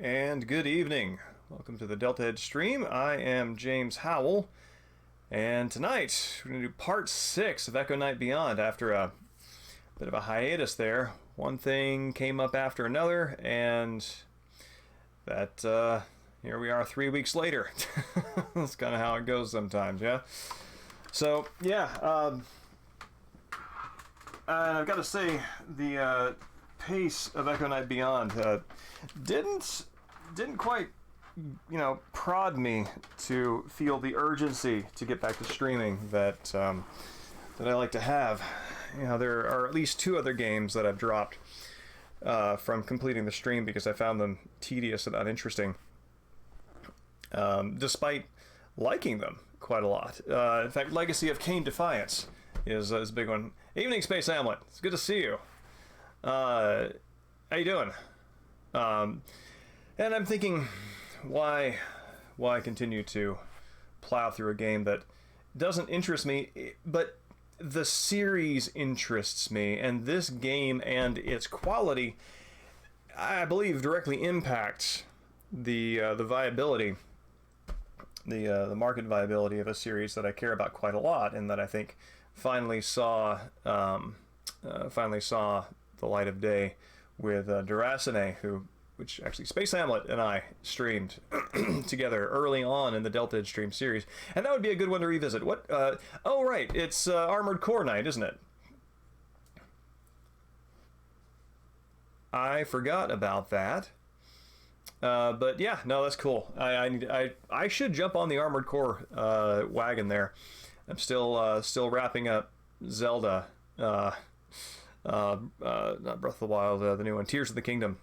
And good evening. Welcome to the Deltahead stream. I am James Howell, and tonight we're going to do part 6 of Echo Night Beyond after a bit of a hiatus there. One thing came up after another, and that here we are 3 weeks later. That's kind of how it goes sometimes, yeah? So, yeah, and I've got to say, the pace of Echo Night Beyond didn't quite, prod me to feel the urgency to get back to streaming that I like to have. There are at least 2 other games that I've dropped from completing the stream because I found them tedious and uninteresting, despite liking them quite a lot. In fact, Legacy of Kain Defiance is a big one. Evening, Space Hamlet. It's good to see you. How you doing? And I'm thinking, why continue to plow through a game that doesn't interest me, but the series interests me, and this game and its quality, I believe, directly impacts the viability, the market viability of a series that I care about quite a lot, and that I think finally saw the light of day with Duracine, which actually Space Hamlet and I streamed together early on in the Deltahead stream series, and that would be a good one to revisit. What? Oh, right, it's Armored Core Night, isn't it? I forgot about that. But yeah, no, that's cool. I should jump on the Armored Core wagon there. I'm still wrapping up Zelda. Not Breath of the Wild, the new one, Tears of the Kingdom.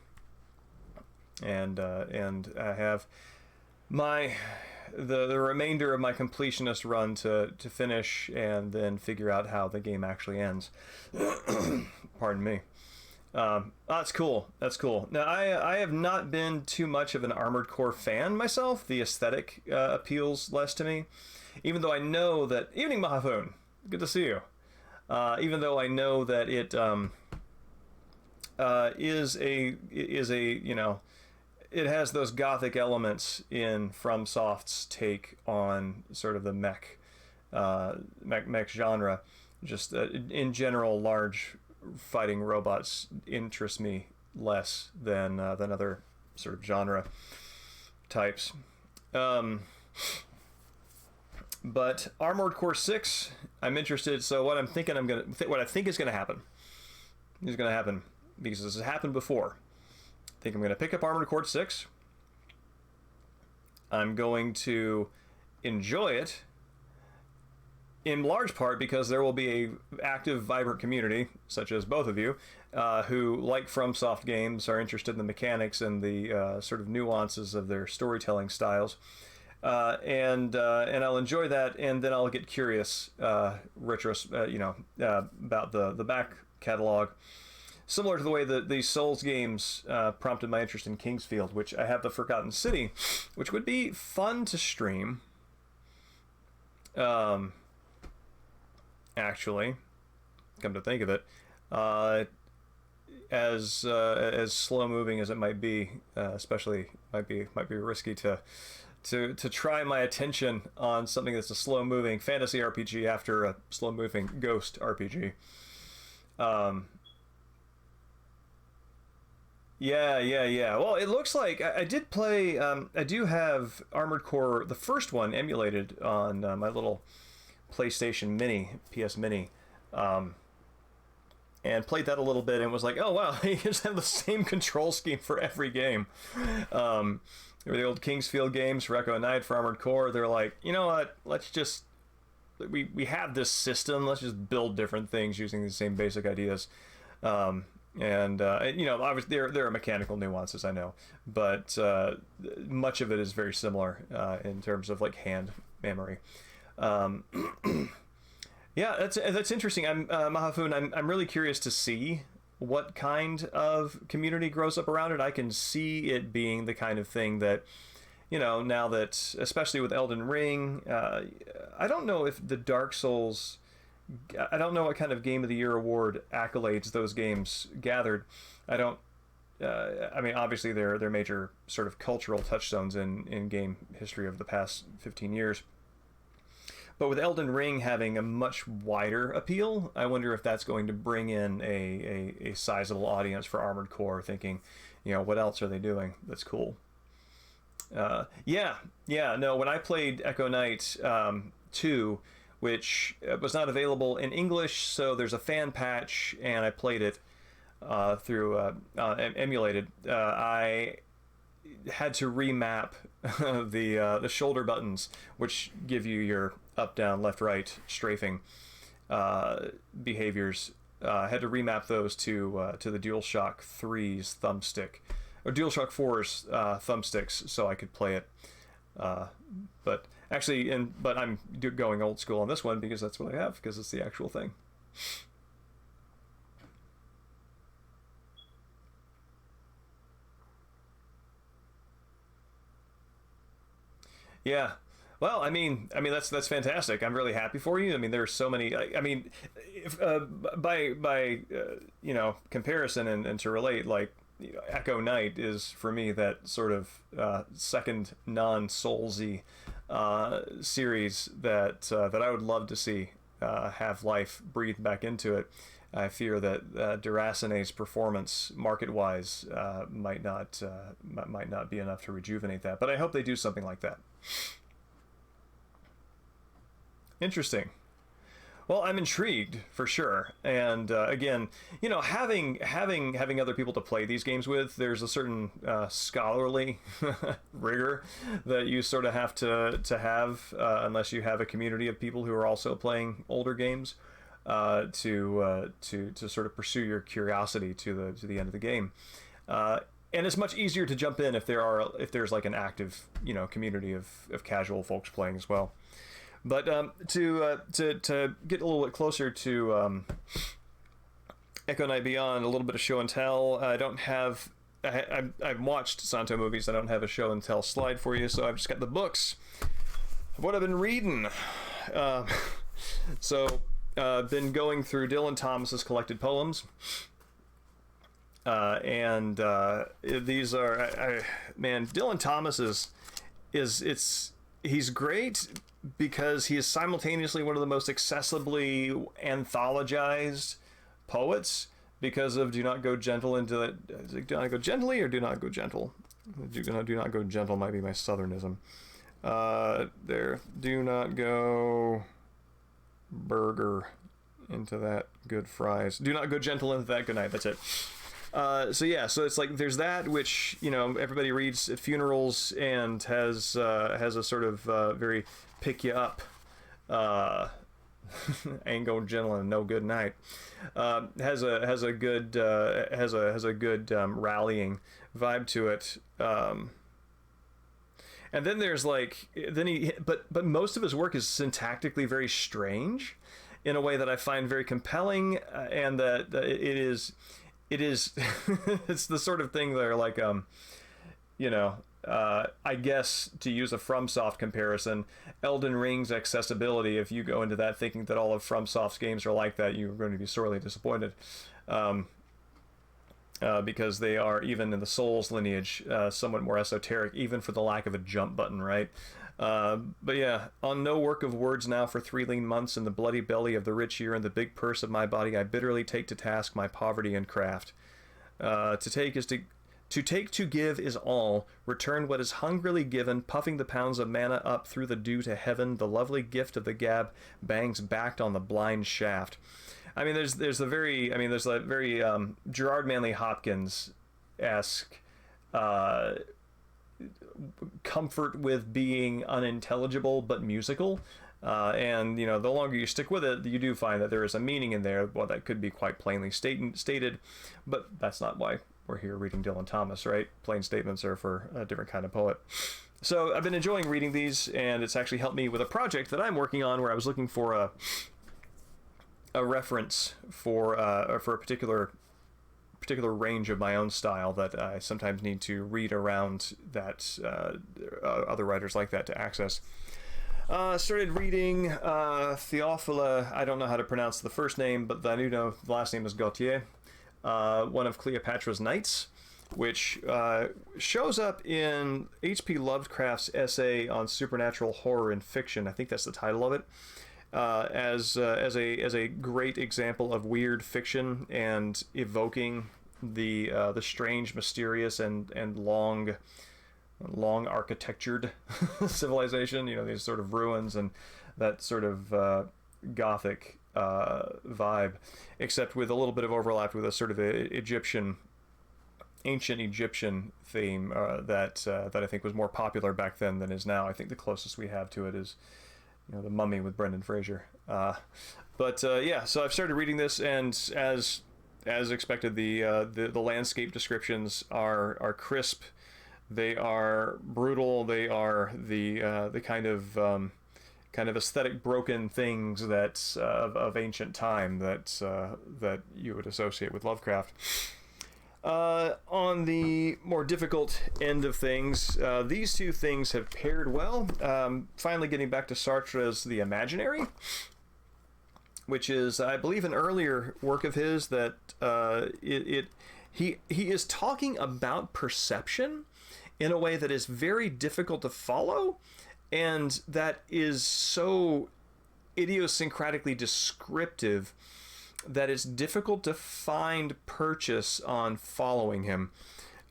And I have the remainder of my completionist run to finish, and then figure out how the game actually ends. Pardon me. That's cool. That's cool. Now, I have not been too much of an Armored Core fan myself. The aesthetic appeals less to me, even though I know that. Evening, Mahafun. Good to see you. Even though I know that it is a it has those gothic elements in FromSoft's take on sort of the mech genre. Just in general, large fighting robots interest me less than other sort of genre types. But Armored Core 6, I'm interested. So what I think is going to happen because this has happened before. I think I'm going to pick up Armored Core 6. I'm going to enjoy it in large part because there will be a active, vibrant community, such as both of you, who, like FromSoft games, are interested in the mechanics and the sort of nuances of their storytelling styles. And I'll enjoy that, and then I'll get curious, about the back catalog, similar to the way that the Souls games prompted my interest in Kingsfield, which I have the Forgotten City, which would be fun to stream. Actually, come to think of it, as slow moving as it might be, especially might be risky to try my attention on something that's a slow-moving fantasy RPG after a slow-moving ghost RPG. Yeah. Well, it looks like I did play. I do have Armored Core, the first one, emulated on my little PlayStation Mini, PS Mini, and played that a little bit, and was like, oh wow, you just have the same control scheme for every game. The old Kingsfield games for Echo Night, for Armored Core, they're like, you know what, let's just, we have this system, let's just build different things using the same basic ideas. Obviously there are mechanical nuances, I know, but much of it is very similar in terms of like hand memory. Yeah, that's interesting. Mahafun, I'm really curious to see what kind of community grows up around it. I can see it being the kind of thing that, now that, especially with Elden Ring, I don't know if the Dark Souls, I don't know what kind of Game of the Year award accolades those games gathered. I don't I mean, obviously they're major sort of cultural touchstones in game history of the past 15 years. But with Elden Ring having a much wider appeal, I wonder if that's going to bring in a sizable audience for Armored Core, thinking, what else are they doing that's cool? Yeah, no, when I played Echo Knight 2, which was not available in English, so there's a fan patch, and I played it through emulated. I had to remap the shoulder buttons, which give you your up, down, left, right strafing behaviors. I had to remap those to the DualShock 3's thumbstick, or DualShock 4's thumbsticks, so I could play it. But actually, but I'm going old school on this one because that's what I have, because it's the actual thing. Yeah. Well, that's fantastic. I'm really happy for you. I mean, there's so many. I mean, if, by comparison and to relate, like Echo Knight is for me that sort of second non-Soulsy series that I would love to see have life breathed back into it. I fear that Duracene's performance, market-wise, might not be enough to rejuvenate that. But I hope they do something like that. Interesting. Well, I'm intrigued for sure, and again, having other people to play these games with, there's a certain scholarly rigor that you sort of have to have, unless you have a community of people who are also playing older games, to sort of pursue your curiosity to the end of the game. And it's much easier to jump in if there's like an active community of casual folks playing as well. But to get a little bit closer to Echo Knight Beyond, a little bit of show and tell. I don't have. I've watched Santo movies. I don't have a show and tell slide for you, so I've just got the books of what I've been reading. So been going through Dylan Thomas's collected poems. And these are, man, Dylan Thomas he's great because he is simultaneously one of the most accessibly anthologized poets because of Do Not Go Gentle into it. Do Not Go Gently or Do Not Go Gentle? Do Not Go Gentle might be my southernism. There. Do not go burger into that good fries. Do not go gentle into that good night. That's it. So it's like there's that which everybody reads at funerals and has a sort of very pick you up, ain't going gentle and no good night. Has a good rallying vibe to it. And then there's but most of his work is syntactically very strange, in a way that I find very compelling, and that it is it's the sort of thing that are like I guess, to use a FromSoft comparison, Elden Ring's accessibility, if you go into that thinking that all of FromSoft's games are like that, you're going to be sorely disappointed, because they are, even in the Souls lineage, somewhat more esoteric, even for the lack of a jump button, right? But yeah, on no work of words now for 3 lean months, in the bloody belly of the rich year and the big purse of my body, I bitterly take to task my poverty and craft. To take to give is all. Return what is hungrily given, puffing the pounds of manna up through the dew to heaven. The lovely gift of the gab bangs backed on the blind shaft. I mean, there's that very Gerard Manley Hopkins-esque comfort with being unintelligible but musical. And the longer you stick with it, you do find that there is a meaning in there. Well, that could be quite plainly stated, but that's not why we're here reading Dylan Thomas, right? Plain statements are for a different kind of poet. So I've been enjoying reading these, and it's actually helped me with a project that I'm working on, where I was looking for a reference for a particular range of my own style that I sometimes need to read around that other writers like that to access. Started reading Theophila. I don't know how to pronounce the first name, but I do know the last name is Gautier. One of Cleopatra's Knights. which shows up in H.P. Lovecraft's essay on supernatural horror and fiction. I think that's the title of it. As a great example of weird fiction and evoking the strange, mysterious, and long architectured civilization. These sort of ruins and that sort of gothic vibe, except with a little bit of overlap with a sort of ancient Egyptian theme that I think was more popular back then than is now. I think the closest we have to it is The Mummy with Brendan Fraser. So I've started reading this, and as expected, the landscape descriptions are crisp. They are brutal. They are the kind of aesthetic broken things that of ancient time that you would associate with Lovecraft. On the more difficult end of things, these two things have paired well. Finally getting back to Sartre's The Imaginary, which is, I believe, an earlier work of his that he is talking about perception in a way that is very difficult to follow, and that is so idiosyncratically descriptive that it's difficult to find purchase on following him.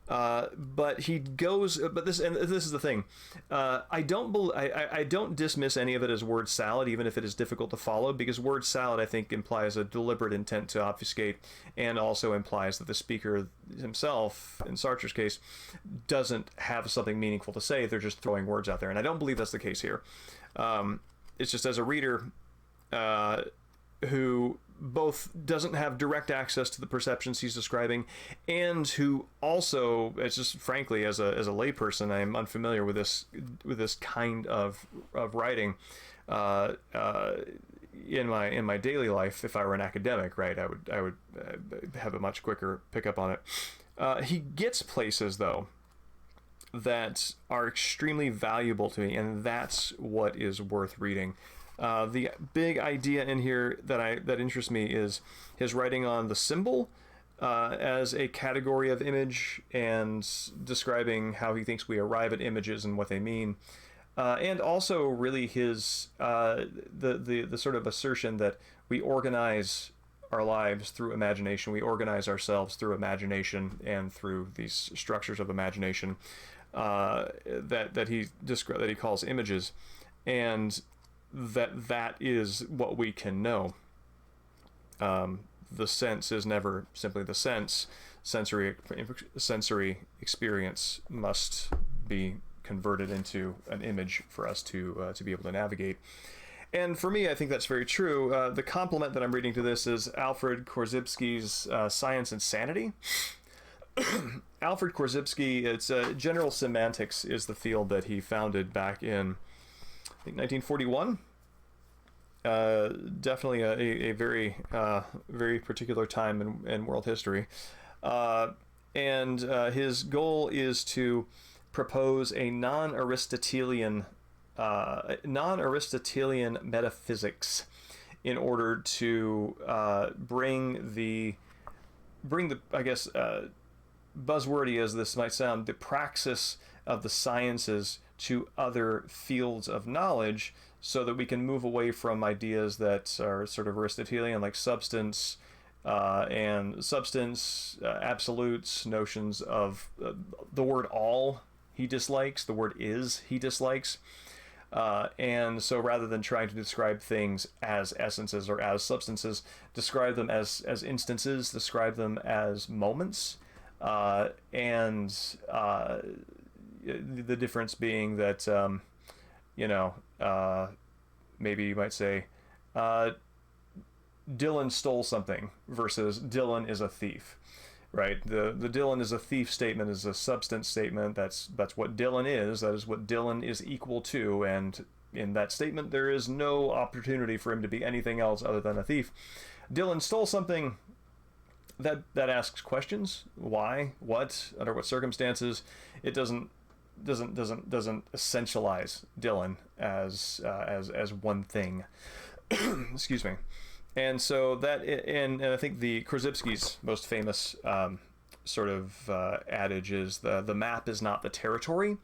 But he goes. But this is the thing. I don't dismiss any of it as word salad, even if it is difficult to follow, because word salad, I think, implies a deliberate intent to obfuscate, and also implies that the speaker himself, in Sartre's case, doesn't have something meaningful to say. They're just throwing words out there, and I don't believe that's the case here. It's just, as a reader who both doesn't have direct access to the perceptions he's describing, and who also, it's just frankly, as a layperson, I am unfamiliar with this kind of writing in my daily life. If I were an academic, right, I would have a much quicker pickup on it. He gets places, though, that are extremely valuable to me, and that's what is worth reading. The big idea in here that interests me is his writing on the symbol as a category of image, and describing how he thinks we arrive at images and what they mean, and also really his the sort of assertion that we organize our lives through imagination. We organize ourselves through imagination and through these structures of imagination that he calls images, and that is what we can know. The sense is never simply the sense. Sensory experience must be converted into an image for us to be able to navigate. And for me, I think that's very true. The complement that I'm reading to this is Alfred Korzybski's Science and Sanity. Alfred Korzybski, it's general semantics is the field that he founded back in, I think, 1941. Definitely a very very particular time in world history, and his goal is to propose a non-Aristotelian metaphysics in order to bring the I guess, buzzwordy as this might sound, the praxis of the sciences to other fields of knowledge, so that we can move away from ideas that are sort of Aristotelian, like substance, absolutes, notions of the word all he dislikes, the word is he dislikes. And so rather than trying to describe things as essences or as substances, describe them as instances, describe them as moments, and the difference being that, maybe you might say, Dylan stole something versus Dylan is a thief, right? The Dylan is a thief statement is a substance statement. That's what Dylan is. That is what Dylan is equal to. And in that statement, there is no opportunity for him to be anything else other than a thief. Dylan stole something. That asks questions. Why? What? Under what circumstances? It doesn't essentialize Dylan as one thing. Excuse me. And so that, and I think the Korzybski's most famous sort of adage is the map is not the territory.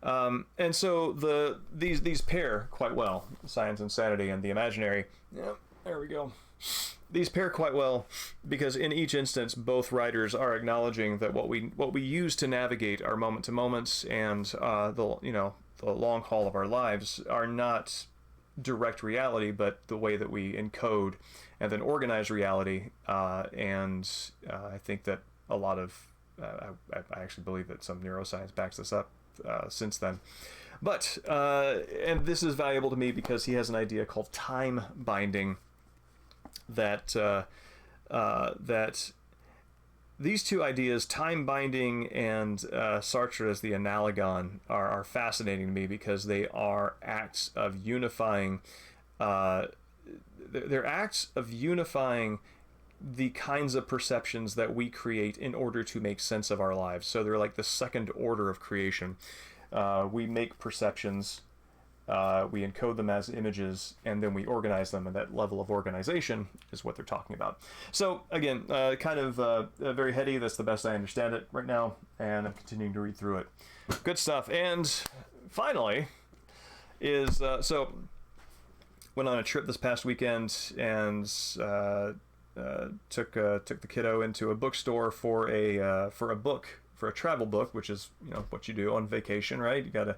And so these pair quite well, science and sanity and the imaginary. Yep, there we go. These pair quite well because in each instance, both writers are acknowledging that what we use to navigate our moment to moments and the long haul of our lives are not direct reality, but the way that we encode and then organize reality. And I think that a lot of I actually believe that some neuroscience backs this up since then. But and this is valuable to me because he has an idea called time binding. That these two ideas, time binding and Sartre as the analogon, are fascinating to me because they are acts of unifying. They're acts of unifying the kinds of perceptions that we create in order to make sense of our lives. So they're like the second order of creation. We make perceptions. We encode them as images, and then we organize them, and that level of organization is what they're talking about. So, again, kind of very heady. That's the best I understand it right now, and I'm continuing to read through it. Good stuff. And finally is, so, went on a trip this past weekend and took the kiddo into a bookstore for a travel book, which is, what you do on vacation, right? You got to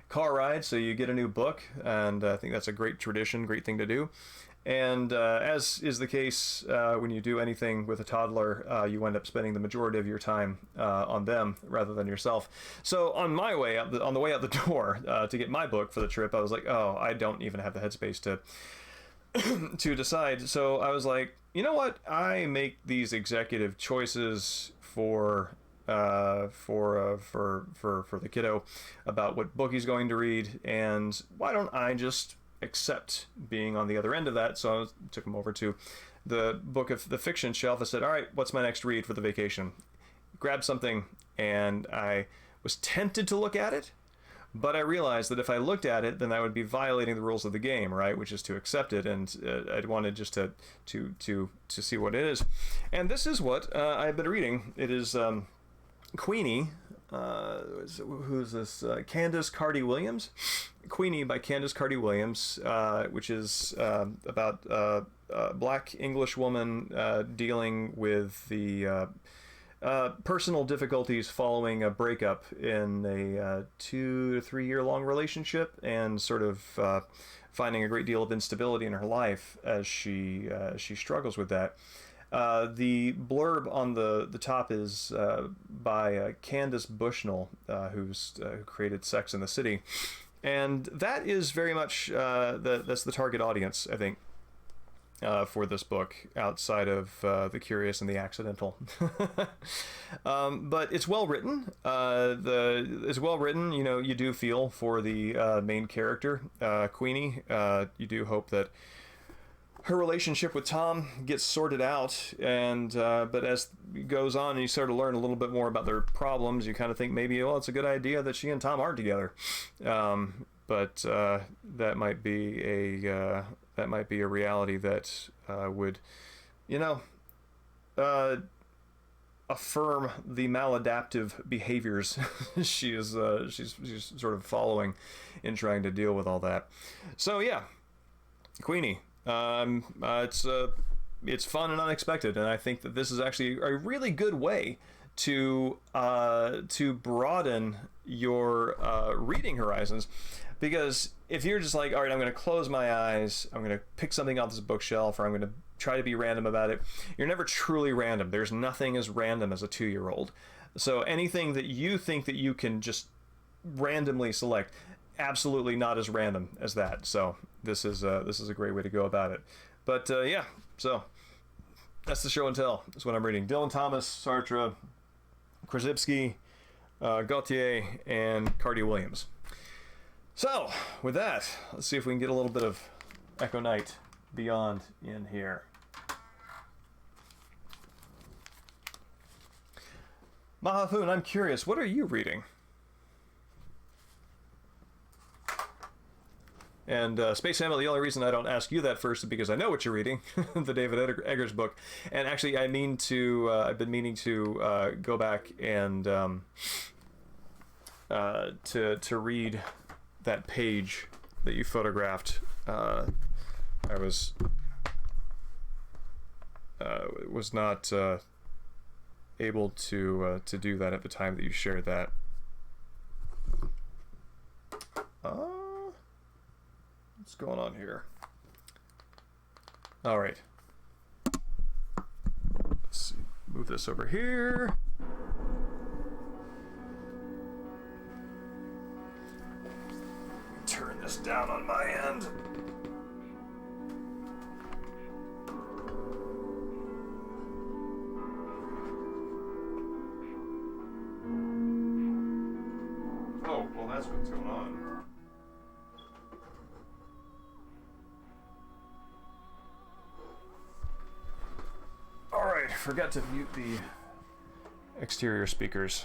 car ride, so you get a new book, and I think that's a great tradition, great thing to do. And as is the case when you do anything with a toddler, you end up spending the majority of your time on them rather than yourself. So on the way out the door to get my book for the trip, I was like, oh, I don't even have the headspace to to decide. So I was like, you know what? I make these executive choices for the kiddo about what book he's going to read, and why don't I just accept being on the other end of that? So I took him over to the book of the fiction shelf. I said, all right, what's my next read for the vacation? Grabbed something, and I was tempted to look at it, but I realized that if I looked at it, then I would be violating the rules of the game, right? Which is to accept it, and I'd wanted just to see what it is. And this is what I've been reading. It is Queenie, who's this? Candace Carty Williams. Queenie by Candace Carty Williams, which is about a black English woman dealing with the personal difficulties following a breakup in a 2 to 3 year long relationship, and sort of finding a great deal of instability in her life as she struggles with that. The blurb on the top is by Candace Bushnell, who created Sex and the City, and that is very much that's the target audience, I think, for this book, outside of the curious and the accidental. But it's well written. It's well written. You do feel for the main character, Queenie. You do hope that her relationship with Tom gets sorted out, and but as it goes on and you start to learn a little bit more about their problems, you kind of think maybe, well, it's a good idea that she and Tom aren't together. But that might be a reality that would, affirm the maladaptive behaviors she's sort of following in trying to deal with all that. So yeah, Queenie. It's fun and unexpected, and I think that this is actually a really good way to broaden your reading horizons. Because if you're just like, all right, I'm going to close my eyes, I'm going to pick something off this bookshelf, or I'm going to try to be random about it, you're never truly random. There's nothing as random as a 2-year-old. So anything that you think that you can just randomly select, absolutely not as random as that. So this is a great way to go about it. But yeah, so that's the show and tell. That's what I'm reading. Dylan Thomas, Sartre, Krzyzewski, Gautier, and Carty Williams. So with that, let's see if we can get a little bit of Echo Night Beyond in here. Mahafun, I'm curious, what are you reading? And Space Hamlet, the only reason I don't ask you that first is because I know what you're reading, the David Eggers book. And actually, I've been meaning to go back and to read that page that you photographed. I was not able to do that at the time that you shared that. What's going on here? All right. Let's see. Move this over here. Turn this down on my end. Oh, well, that's what's going on. Alright, forgot to mute the exterior speakers.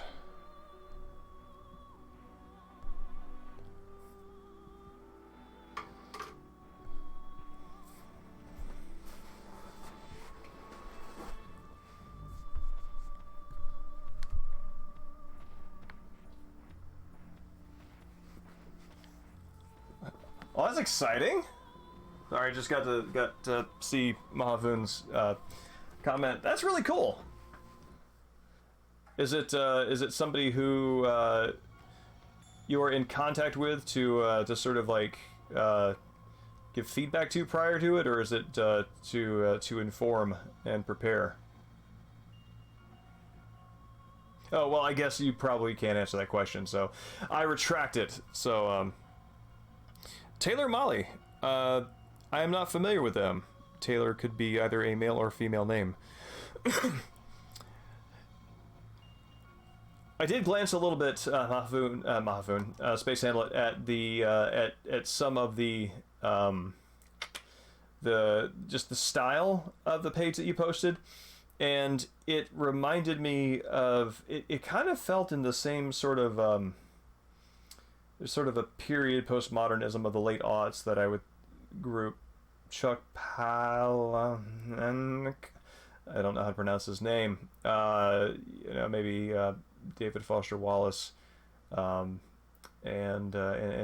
Oh, that's exciting! Sorry, just got to see Mahavun's comment. That's really cool. Is it somebody who you are in contact with to sort of like give feedback to prior to it, or is it to inform and prepare? Oh, well, I guess you probably can't answer that question, so I retract it. So Taylor Molly, I am not familiar with them. Taylor could be either a male or female name. I did glance a little bit, Mahavun, Space Hamlet, at the at some of the just the style of the page that you posted, and it reminded me of it kind of felt in the same sort of there's sort of a period postmodernism of the late aughts that I would group Chuck Palahniuk. I don't know how to pronounce his name. Maybe David Foster Wallace, and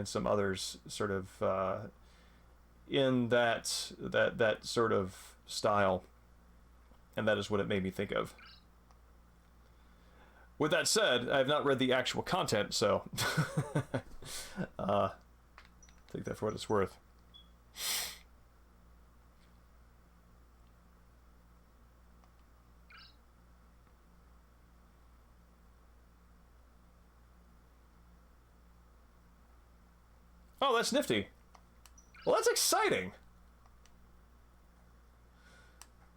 some others, sort of in that sort of style, and that is what it made me think of. With that said, I have not read the actual content, so take that for what it's worth. Oh, that's nifty. Well, that's exciting.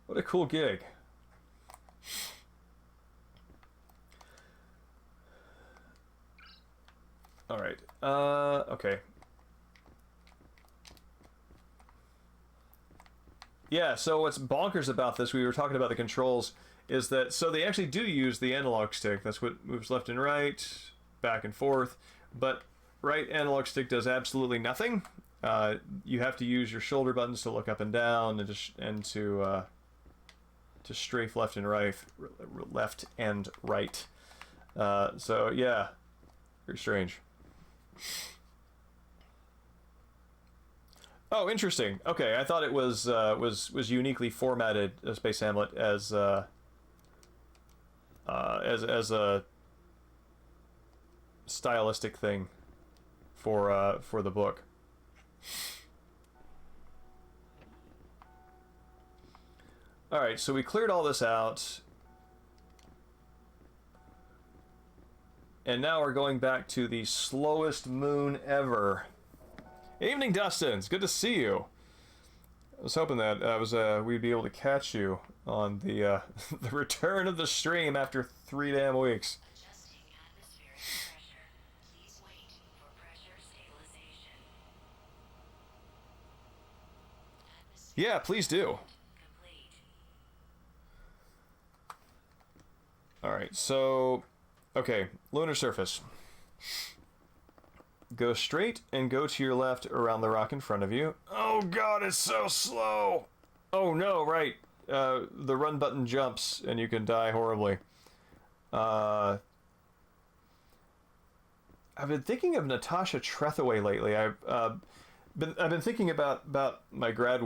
What a cool gig. All right. Okay. Yeah, so what's bonkers about this, we were talking about the controls, is that, so they actually do use the analog stick. That's what moves left and right, back and forth, but right analog stick does absolutely nothing. You have to use your shoulder buttons to look up and down, and to strafe left and right, So yeah, very strange. Oh, interesting. Okay, I thought it was uniquely formatted, Space Hamlet, as a stylistic thing for the book. All right, so we cleared all this out, and now we're going back to the slowest moon ever. Evening, Dustin. It's good to see you. I was hoping that we'd be able to catch you on the the return of the stream after 3 damn weeks. Adjusting atmospheric pressure. Please wait for pressure stabilization. Yeah, please do. Complete. All right, so okay, lunar surface. Go straight and go to your left around the rock in front of you. Oh god, it's so slow! Oh no, right. The run button jumps and you can die horribly. I've been thinking of Natasha Trethewey lately. I've been thinking about my grad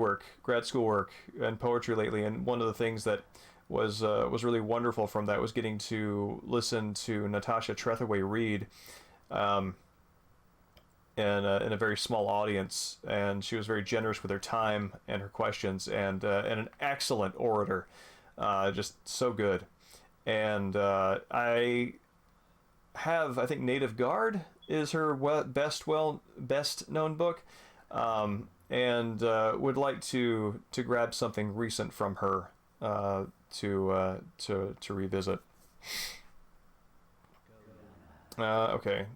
school work, and poetry lately. And one of the things that was really wonderful from that was getting to listen to Natasha Trethewey read, in a very small audience, and she was very generous with her time and her questions, and an excellent orator, just so good. And I think Native Guard is her best known book, and would like to grab something recent from her to revisit. Okay.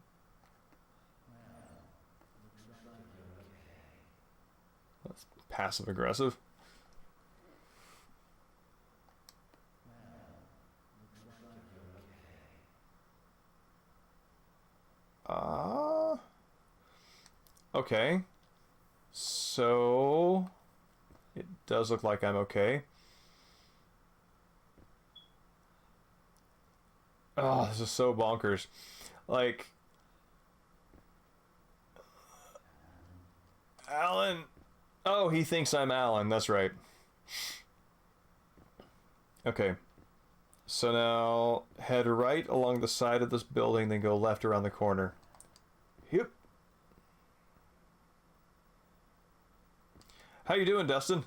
That's passive aggressive. Okay. So it does look like I'm okay. Oh, this is so bonkers. Like, Alan. Oh, he thinks I'm Alan. That's right. Okay. So now head right along the side of this building, then go left around the corner. Yep. How you doing, Dustin?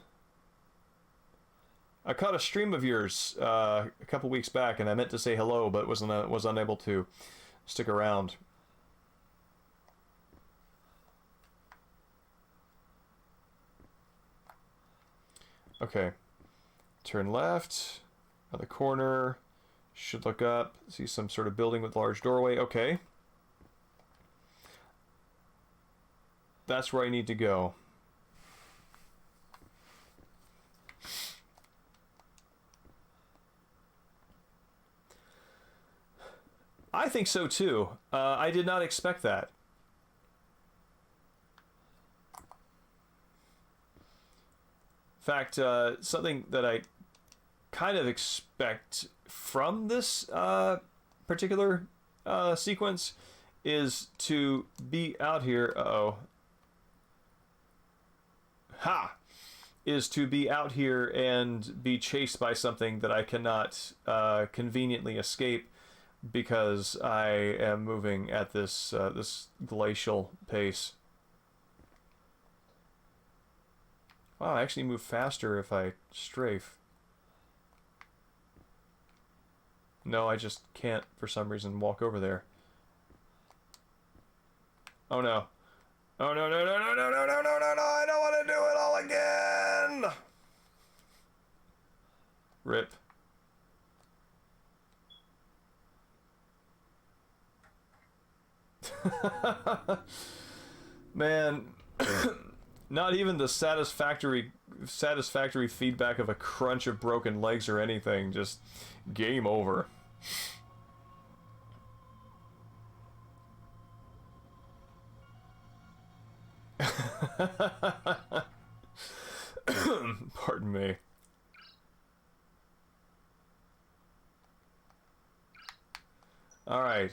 I caught a stream of yours a couple weeks back, and I meant to say hello, but was unable to stick around. Okay. Turn left on the corner. Should look up. See some sort of building with a large doorway. Okay. That's where I need to go. I think so too. I did not expect that. In fact, something that I kind of expect from this particular sequence is to be out here. Uh-oh. Ha! Is to be out here and be chased by something that I cannot conveniently escape, because I am moving at this glacial pace. Wow, I actually move faster if I strafe. No, I just can't, for some reason, walk over there. Oh no. Oh no, no, no, no, no, no, no, no, no, no, I don't want to do it all again! Rip. Man, not even the satisfactory feedback of a crunch of broken legs or anything. Just game over. Pardon me. All right.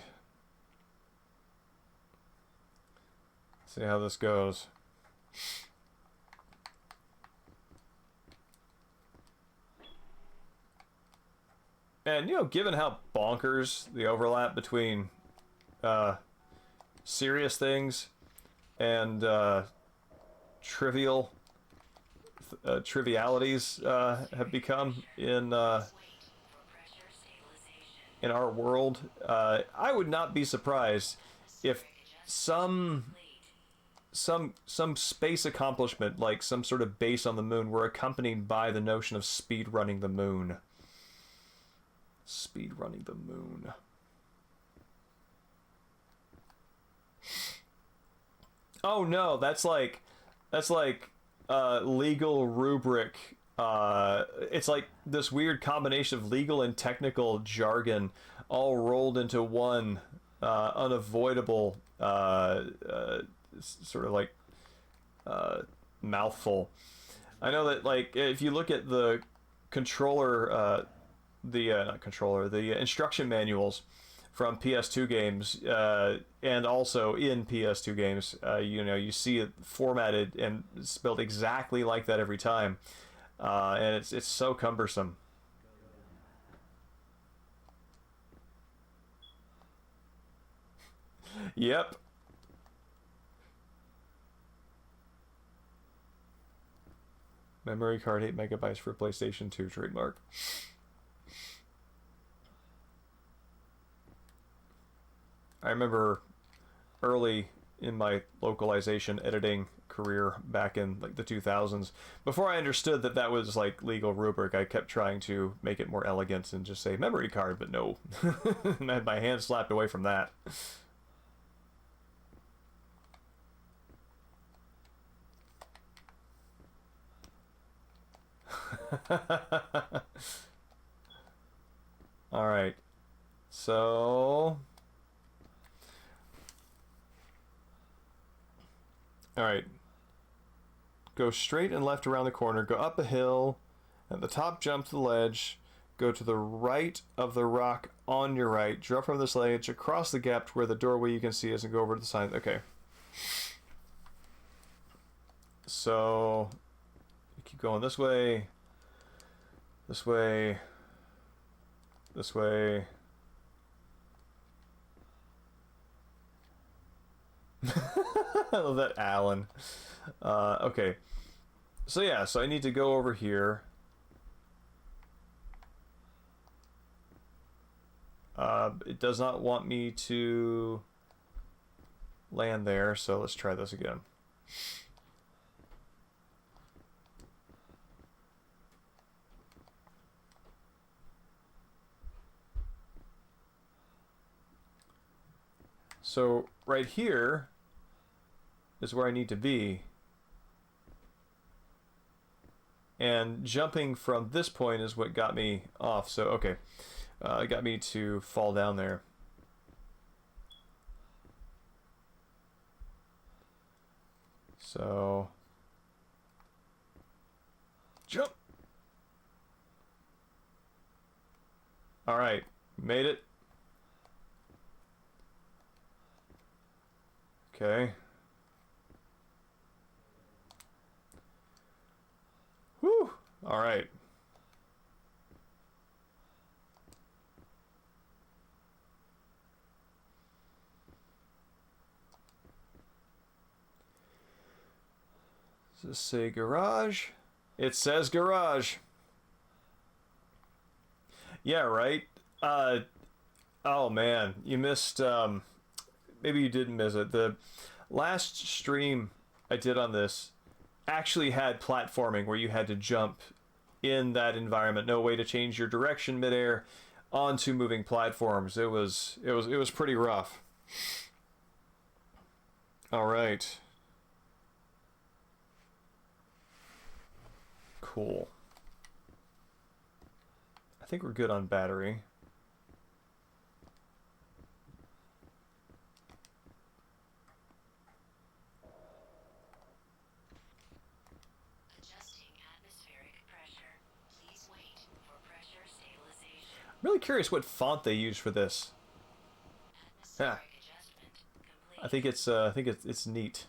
See how this goes. And, given how bonkers the overlap between serious things and trivialities have become in our world, I would not be surprised if some space accomplishment, like some sort of base on the moon, were accompanied by the notion of speed running the moon. Speed running the moon. Oh no, that's like legal rubric. It's like this weird combination of legal and technical jargon all rolled into one unavoidable sort of like uh, mouthful. I know that like if you look at the controller, the not controller, the instruction manuals from PS2 games, and also in PS2 games, you know, you see it formatted and spelled exactly like that every time, and it's so cumbersome. Yep. Memory card 8 megabytes for PlayStation 2 trademark. I remember early in my localization editing career back in like the 2000s, before I understood that that was like legal rubric, I kept trying to make it more elegant and just say memory card, but no. I had my hand slapped away from that. All right. So, all right. Go straight and left around the corner, go up a hill, at the top jump to the ledge, go to the right of the rock on your right, drop from this ledge, across the gap to where the doorway you can see is, and go over to the side. Okay. So, keep going this way, this way, this way. I love that Alan. Okay. So yeah, so I need to go over here. It does not want me to land there, so let's try this again. So right here is where I need to be. And jumping from this point is what got me off. So, okay. It got me to fall down there. So, jump. All right. Made it. Okay. Whew. All right. Does this say garage? It says garage. Yeah, right. Uh, oh man, you missed. Maybe you didn't miss it. The last stream I did on this actually had platforming where you had to jump in that environment. No way to change your direction midair onto moving platforms. It was pretty rough. All right. Cool. I think we're good on battery. Adjusting atmospheric pressure. Please wait for pressure stabilization. I'm really curious what font they use for this. Yeah, Atmospheric adjustment I complete. think it's neat.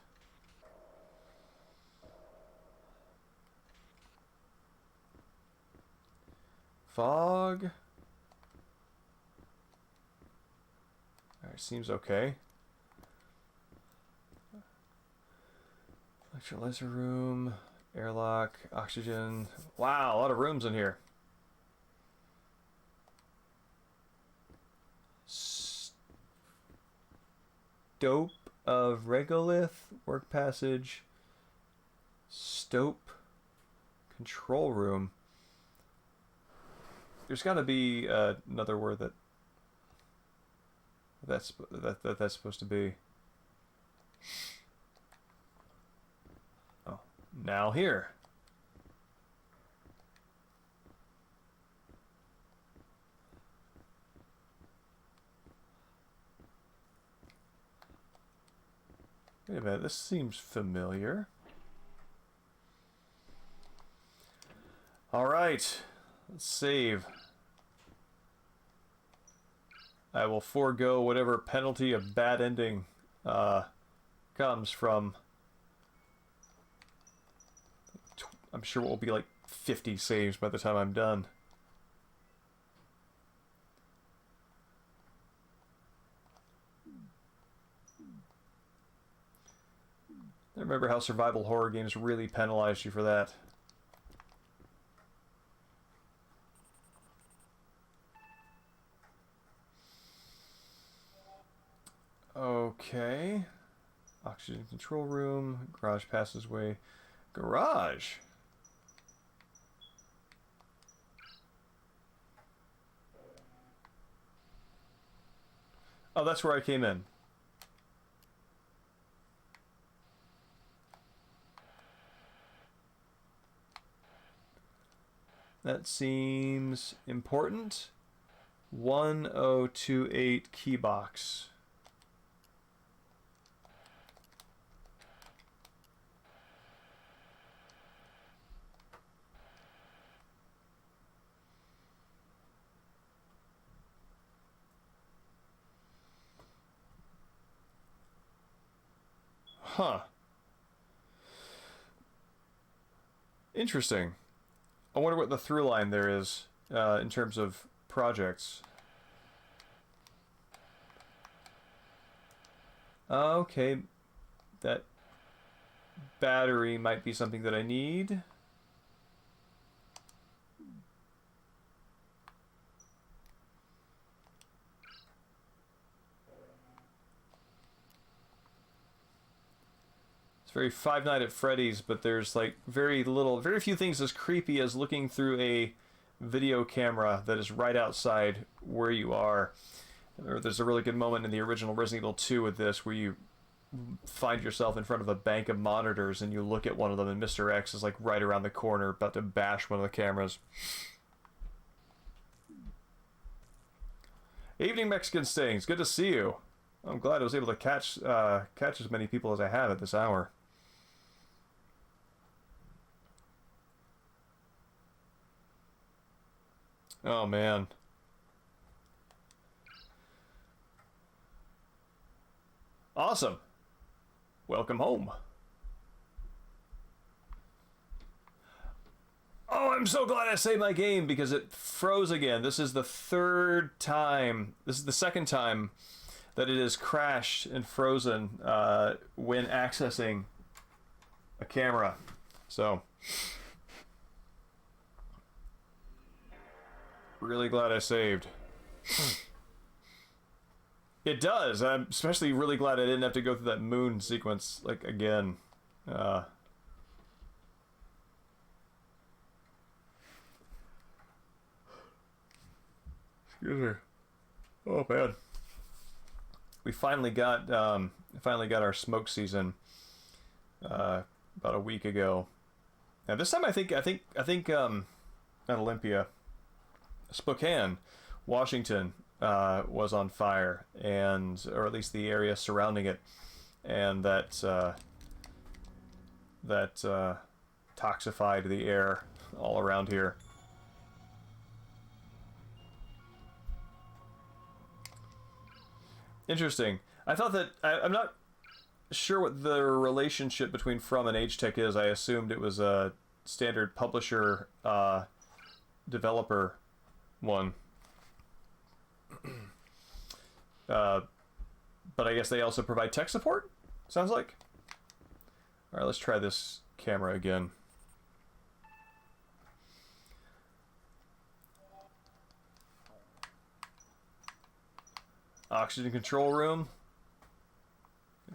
Fog. All right, seems okay. Electrolyzer room, airlock, oxygen. Wow, a lot of rooms in here. Stope of regolith, work passage, stope, control room. There's got to be another word that's supposed to be. Oh, now here. Wait a minute, this seems familiar. Alright, let's save. I will forego whatever penalty of bad ending comes from... I'm sure it will be like 50 saves by the time I'm done. I remember how survival horror games really penalized you for that. Okay. Oxygen control room. Garage passageway. Garage? Oh, that's where I came in. That seems important. 1028 key box. Huh. Interesting. I wonder what the through line there is in terms of projects. Okay. That battery might be something that I need. It's very Five Nights at Freddy's, but there's like very few things as creepy as looking through a video camera that is right outside where you are. There's a really good moment in the original Resident Evil 2 with this where you find yourself in front of a bank of monitors and you look at one of them and Mr. X is like right around the corner about to bash one of the cameras. Evening, Mexican Stings. Good to see you. I'm glad I was able to catch as many people as I have at this hour. Oh, man. Awesome. Welcome home. Oh, I'm so glad I saved my game because it froze again. This is the third time. This is the second time that it has crashed and frozen when accessing a camera. So, really glad I saved. It does. I'm especially really glad I didn't have to go through that moon sequence, like, again. Excuse me. Oh, man. We finally got our smoke season about a week ago. Now this time I think not Olympia, Spokane, Washington was on fire, or at least the area surrounding it, and that toxified the air all around here. Interesting. I thought that I'm not sure what the relationship between From and Agetech is. I assumed it was a standard publisher developer one. But I guess they also provide tech support, sounds like. Alright, let's try this camera again. Oxygen control room.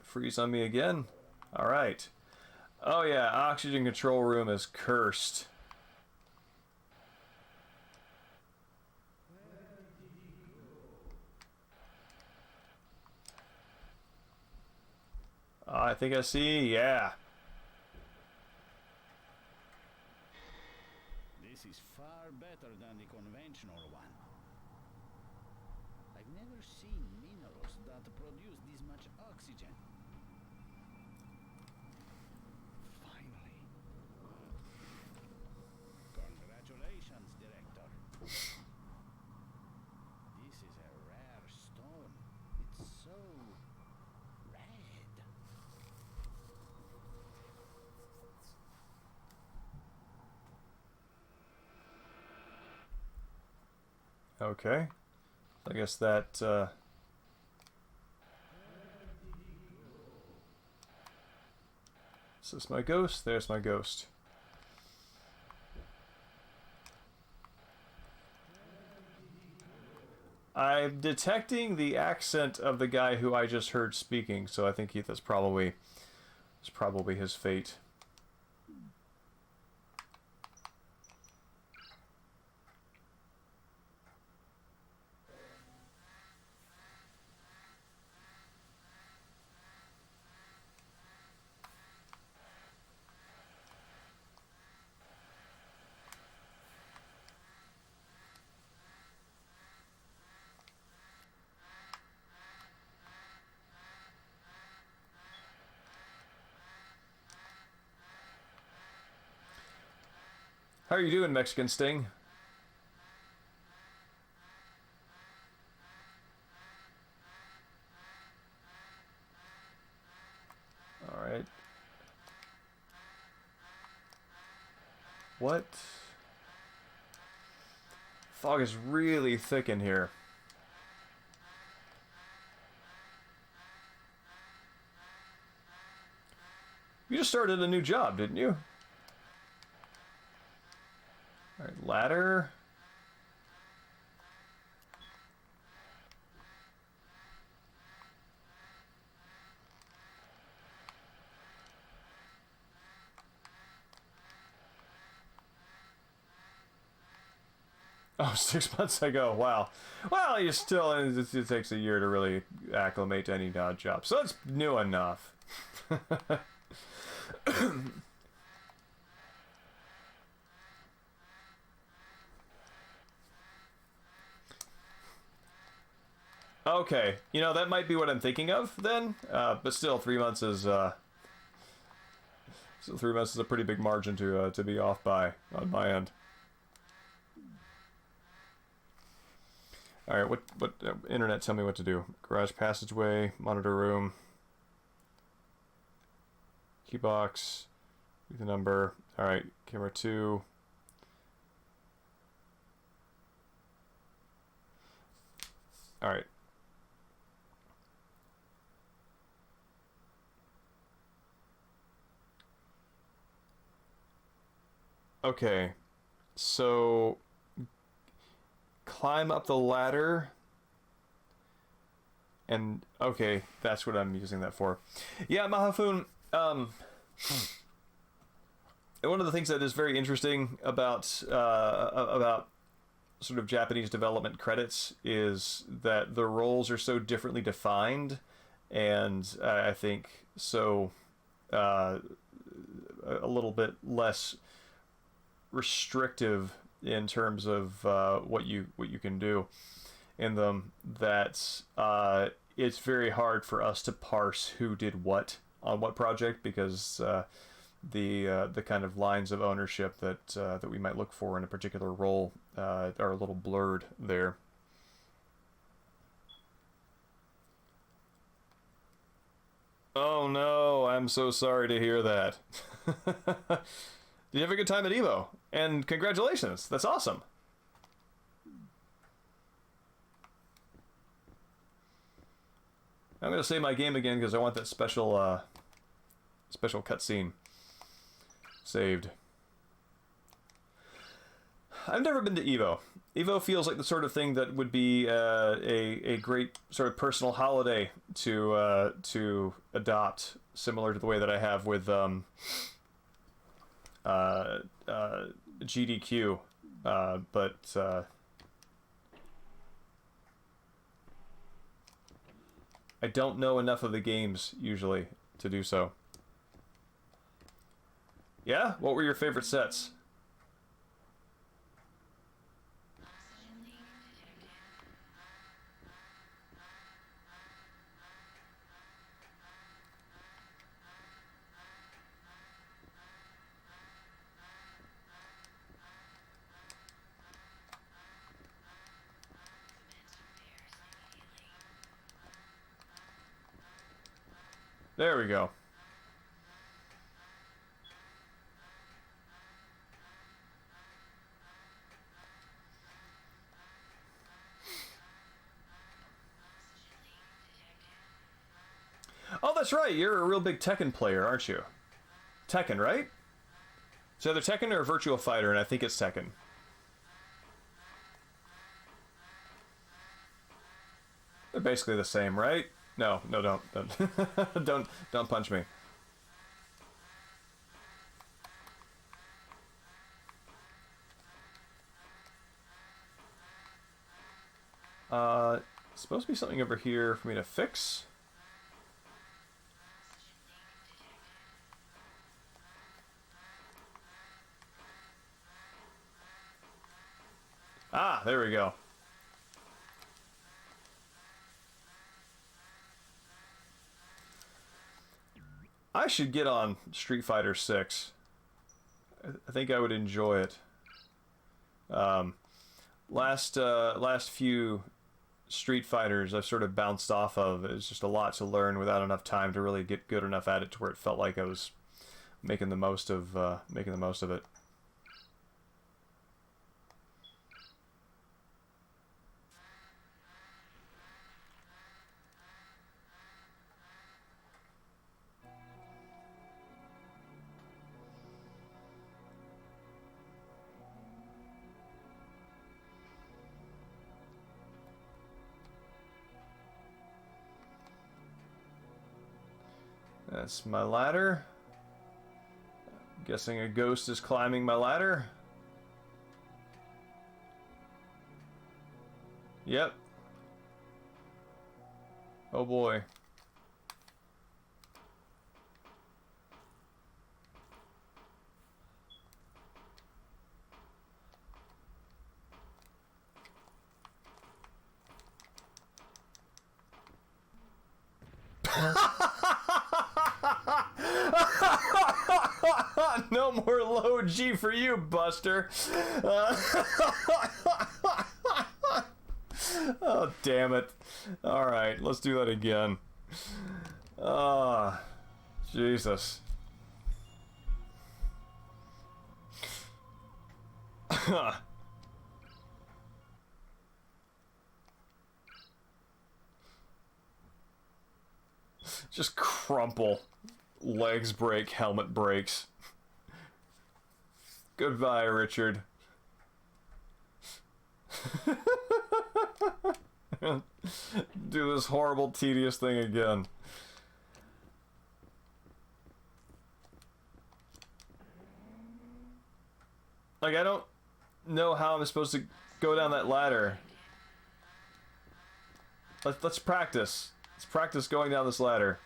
Freeze on me again. Alright. Oh yeah, oxygen control room is cursed. I think I see, yeah. This is far better than the conventional one. I've never seen minerals that produce this much oxygen. Okay. I guess that, Is this my ghost? There's my ghost. I'm detecting the accent of the guy who I just heard speaking, so I think that's probably his fate. How are you doing, Mexican Sting? Alright. What? Fog is really thick in here. You just started a new job, didn't you? Alright, ladder. Oh, 6 months ago. Wow. Well, you still, it takes a year to really acclimate to any job. So it's new enough. Okay. You know, that might be what I'm thinking of then. But still, 3 months is, still 3 months is a pretty big margin to be off by on my end. All right, what internet? Tell me what to do. Garage passageway, monitor room, key box, the number. All right, camera 2. All right. Okay, so climb up the ladder. And okay, that's what I'm using that for. Yeah, Mahafun. One of the things that is very interesting about sort of Japanese development credits is that the roles are so differently defined, and I think so a little bit less restrictive in terms of what you can do in them, that it's very hard for us to parse who did what on what project, because the kind of lines of ownership that we might look for in a particular role are a little blurred there. Oh no, I'm so sorry to hear that. Did you have a good time at Evo? And congratulations, that's awesome. I'm gonna save my game again because I want that special special cutscene saved. I've never been to Evo. Evo feels like the sort of thing that would be a great sort of personal holiday to adopt, similar to the way that I have with GDQ, but I don't know enough of the games usually to do so. Yeah? What were your favorite sets? There we go. that's right. You're a real big Tekken player, aren't you? Tekken, right? It's either Tekken or Virtua Fighter, and I think it's Tekken. They're basically the same, right? No, don't don't punch me. Supposed to be something over here for me to fix. Ah, there we go. I should get on Street Fighter 6. I think I would enjoy it. Last few Street Fighters I've sort of bounced off of. It's just a lot to learn without enough time to really get good enough at it to where it felt like I was making the most of it. That's my ladder. I'm guessing a ghost is climbing my ladder. Yep. Oh boy. No more low G for you, Buster. Oh, damn it. Alright, let's do that again. Ah, Jesus. Just crumple. Legs break, helmet breaks. Goodbye, Richard. Do this horrible, tedious thing again. Like, I don't know how I'm supposed to go down that ladder. Let's practice. Let's practice going down this ladder.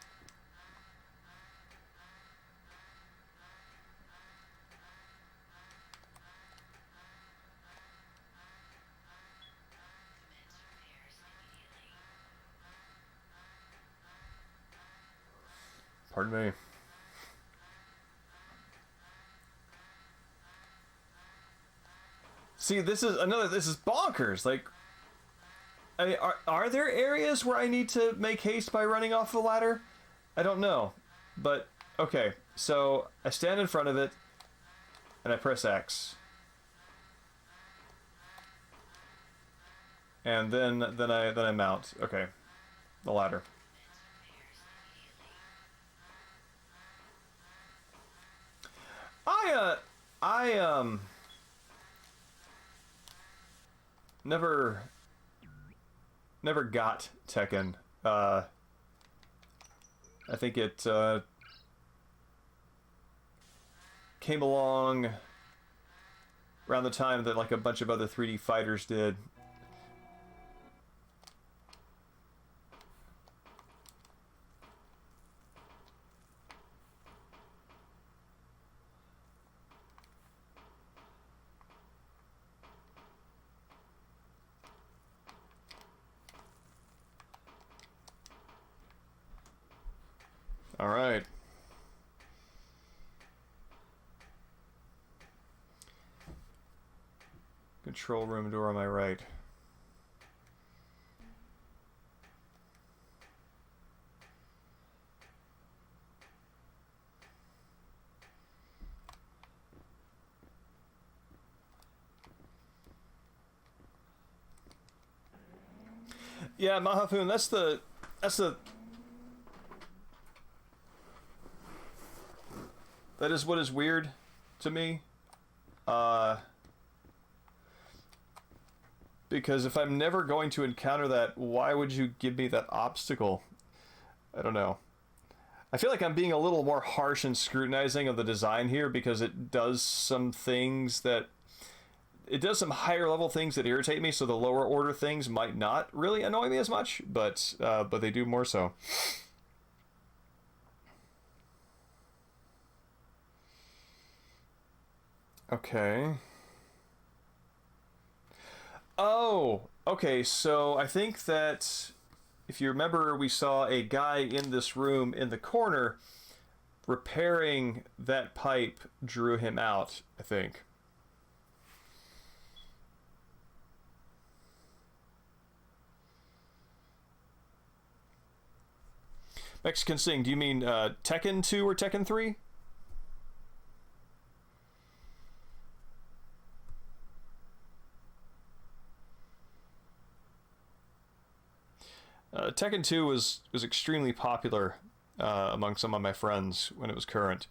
Pardon me. See, this is bonkers. Like, I mean, are there areas where I need to make haste by running off the ladder? I don't know. But, okay. So, I stand in front of it, and I press X. And then I mount. Okay. The ladder. I never got Tekken. I think it came along around the time that like a bunch of other 3D fighters did. All right. Control room door on my right. Yeah, Mahafun, that's the That is what is weird to me. Because if I'm never going to encounter that, why would you give me that obstacle? I don't know. I feel like I'm being a little more harsh and scrutinizing of the design here because it does some things that... It does some higher level things that irritate me, so the lower order things might not really annoy me as much, but they do more so. Okay. Oh, okay, so I think that if you remember, we saw a guy in this room in the corner repairing that pipe drew him out, I think. Mexican Sing, do you mean Tekken 2 or Tekken 3? Tekken 2 was extremely popular among some of my friends when it was current.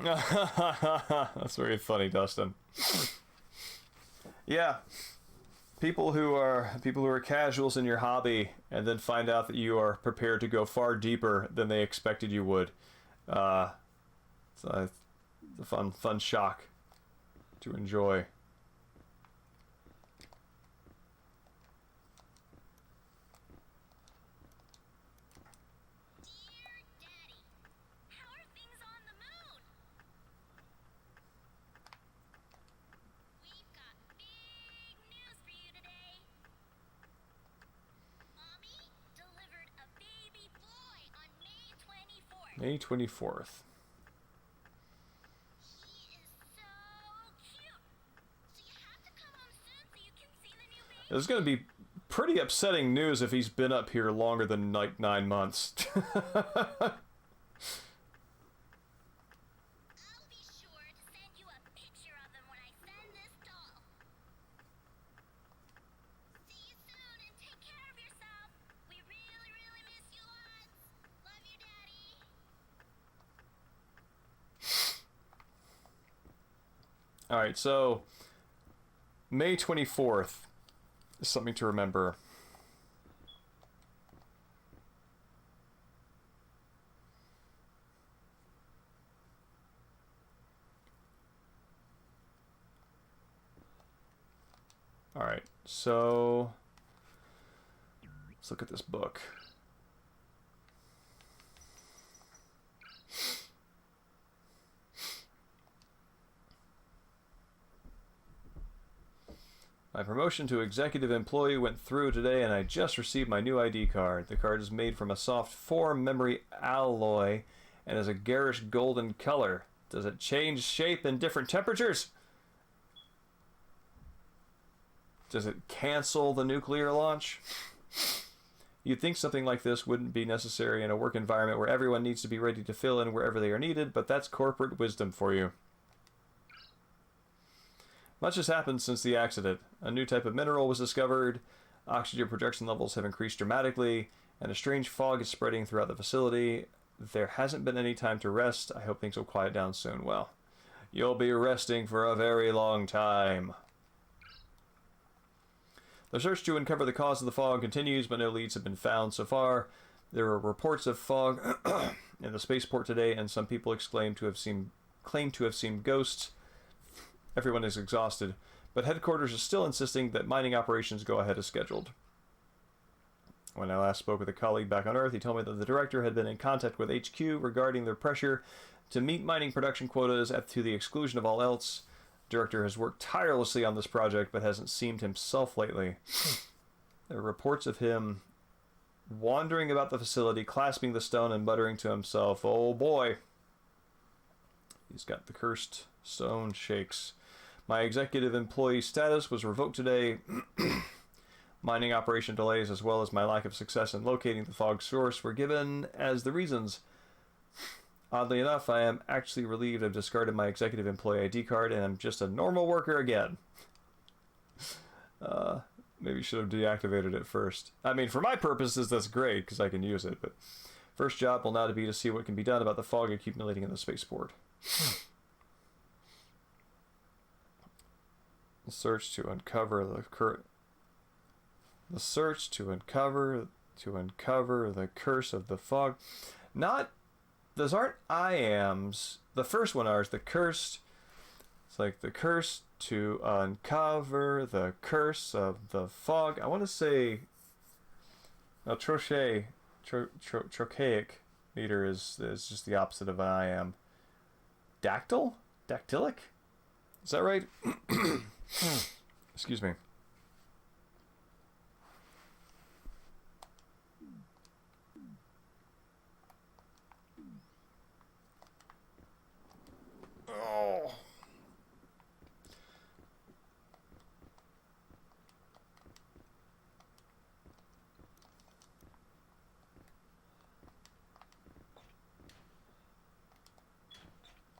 That's very funny, Dustin. Yeah. People who are casuals in your hobby and then find out that you are prepared to go far deeper than they expected you would. It's a fun shock to enjoy. May 24th. He is so cute. So you have to come home soon so you can see the new baby. This is going to be pretty upsetting news if he's been up here longer than like 9 months. I'll be sure to send you a picture of him when I send this doll. See you soon and take care of yourself. We really, really miss you lots. Love you, Daddy. Alright, so May 24th is something to remember. Alright, so let's look at this book. My promotion to executive employee went through today and I just received my new ID card. The card is made from a soft 4 memory alloy and is a garish golden color. Does it change shape in different temperatures? Does it cancel the nuclear launch? You'd think something like this wouldn't be necessary in a work environment where everyone needs to be ready to fill in wherever they are needed, but that's corporate wisdom for you. Much has happened since the accident. A new type of mineral was discovered, oxygen production levels have increased dramatically, and a strange fog is spreading throughout the facility. There hasn't been any time to rest. I hope things will quiet down soon. Well, you'll be resting for a very long time. The search to uncover the cause of the fog continues, but no leads have been found so far. There were reports of fog in the spaceport today, and some people claim to have seen ghosts. Everyone is exhausted, but headquarters is still insisting that mining operations go ahead as scheduled. When I last spoke with a colleague back on Earth, he told me that the director had been in contact with HQ regarding their pressure to meet mining production quotas to the exclusion of all else. The director has worked tirelessly on this project, but hasn't seemed himself lately. There are reports of him wandering about the facility, clasping the stone and muttering to himself, "Oh boy." He's got the cursed stone shakes. My executive employee status was revoked today. Mining operation delays as well as my lack of success in locating the fog source were given as the reasons. Oddly enough, I am actually relieved I've discarded my executive employee ID card and I'm just a normal worker again. Maybe should have deactivated it first. I mean, for my purposes, that's great because I can use it, but first job will now be to see what can be done about the fog accumulating in the spaceport. The search to uncover the the curse of the fog. Not those aren't I ams. The first one is the cursed. It's like the curse to uncover the curse of the fog. I want to say no, trochaic meter is just the opposite of an I am. Dactylic? Is that right? Excuse me. Oh.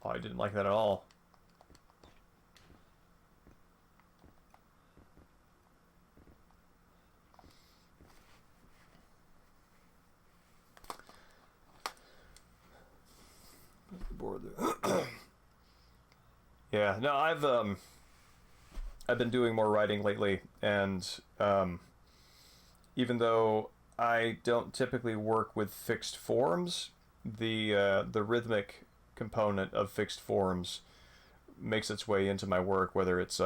Oh, I didn't like that at all. Board there. Yeah, no, I've been doing more writing lately, and even though I don't typically work with fixed forms, the rhythmic component of fixed forms makes its way into my work, whether it's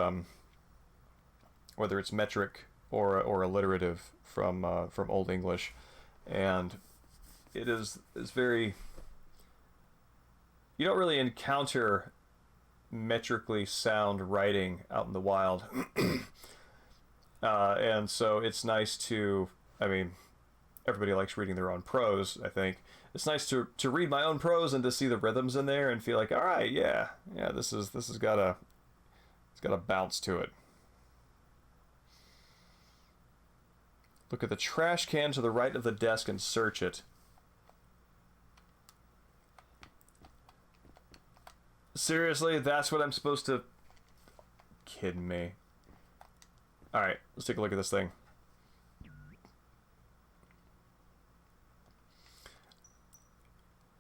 metric or alliterative from Old English, and it is very. You don't really encounter metrically sound writing out in the wild, and so it's nice to. I mean, everybody likes reading their own prose. I think it's nice to read my own prose and to see the rhythms in there and feel like, all right, yeah, this has got a bounce to it. Look at the trash can to the right of the desk and search it. Seriously, that's what I'm supposed to... Kidding me. Alright, let's take a look at this thing.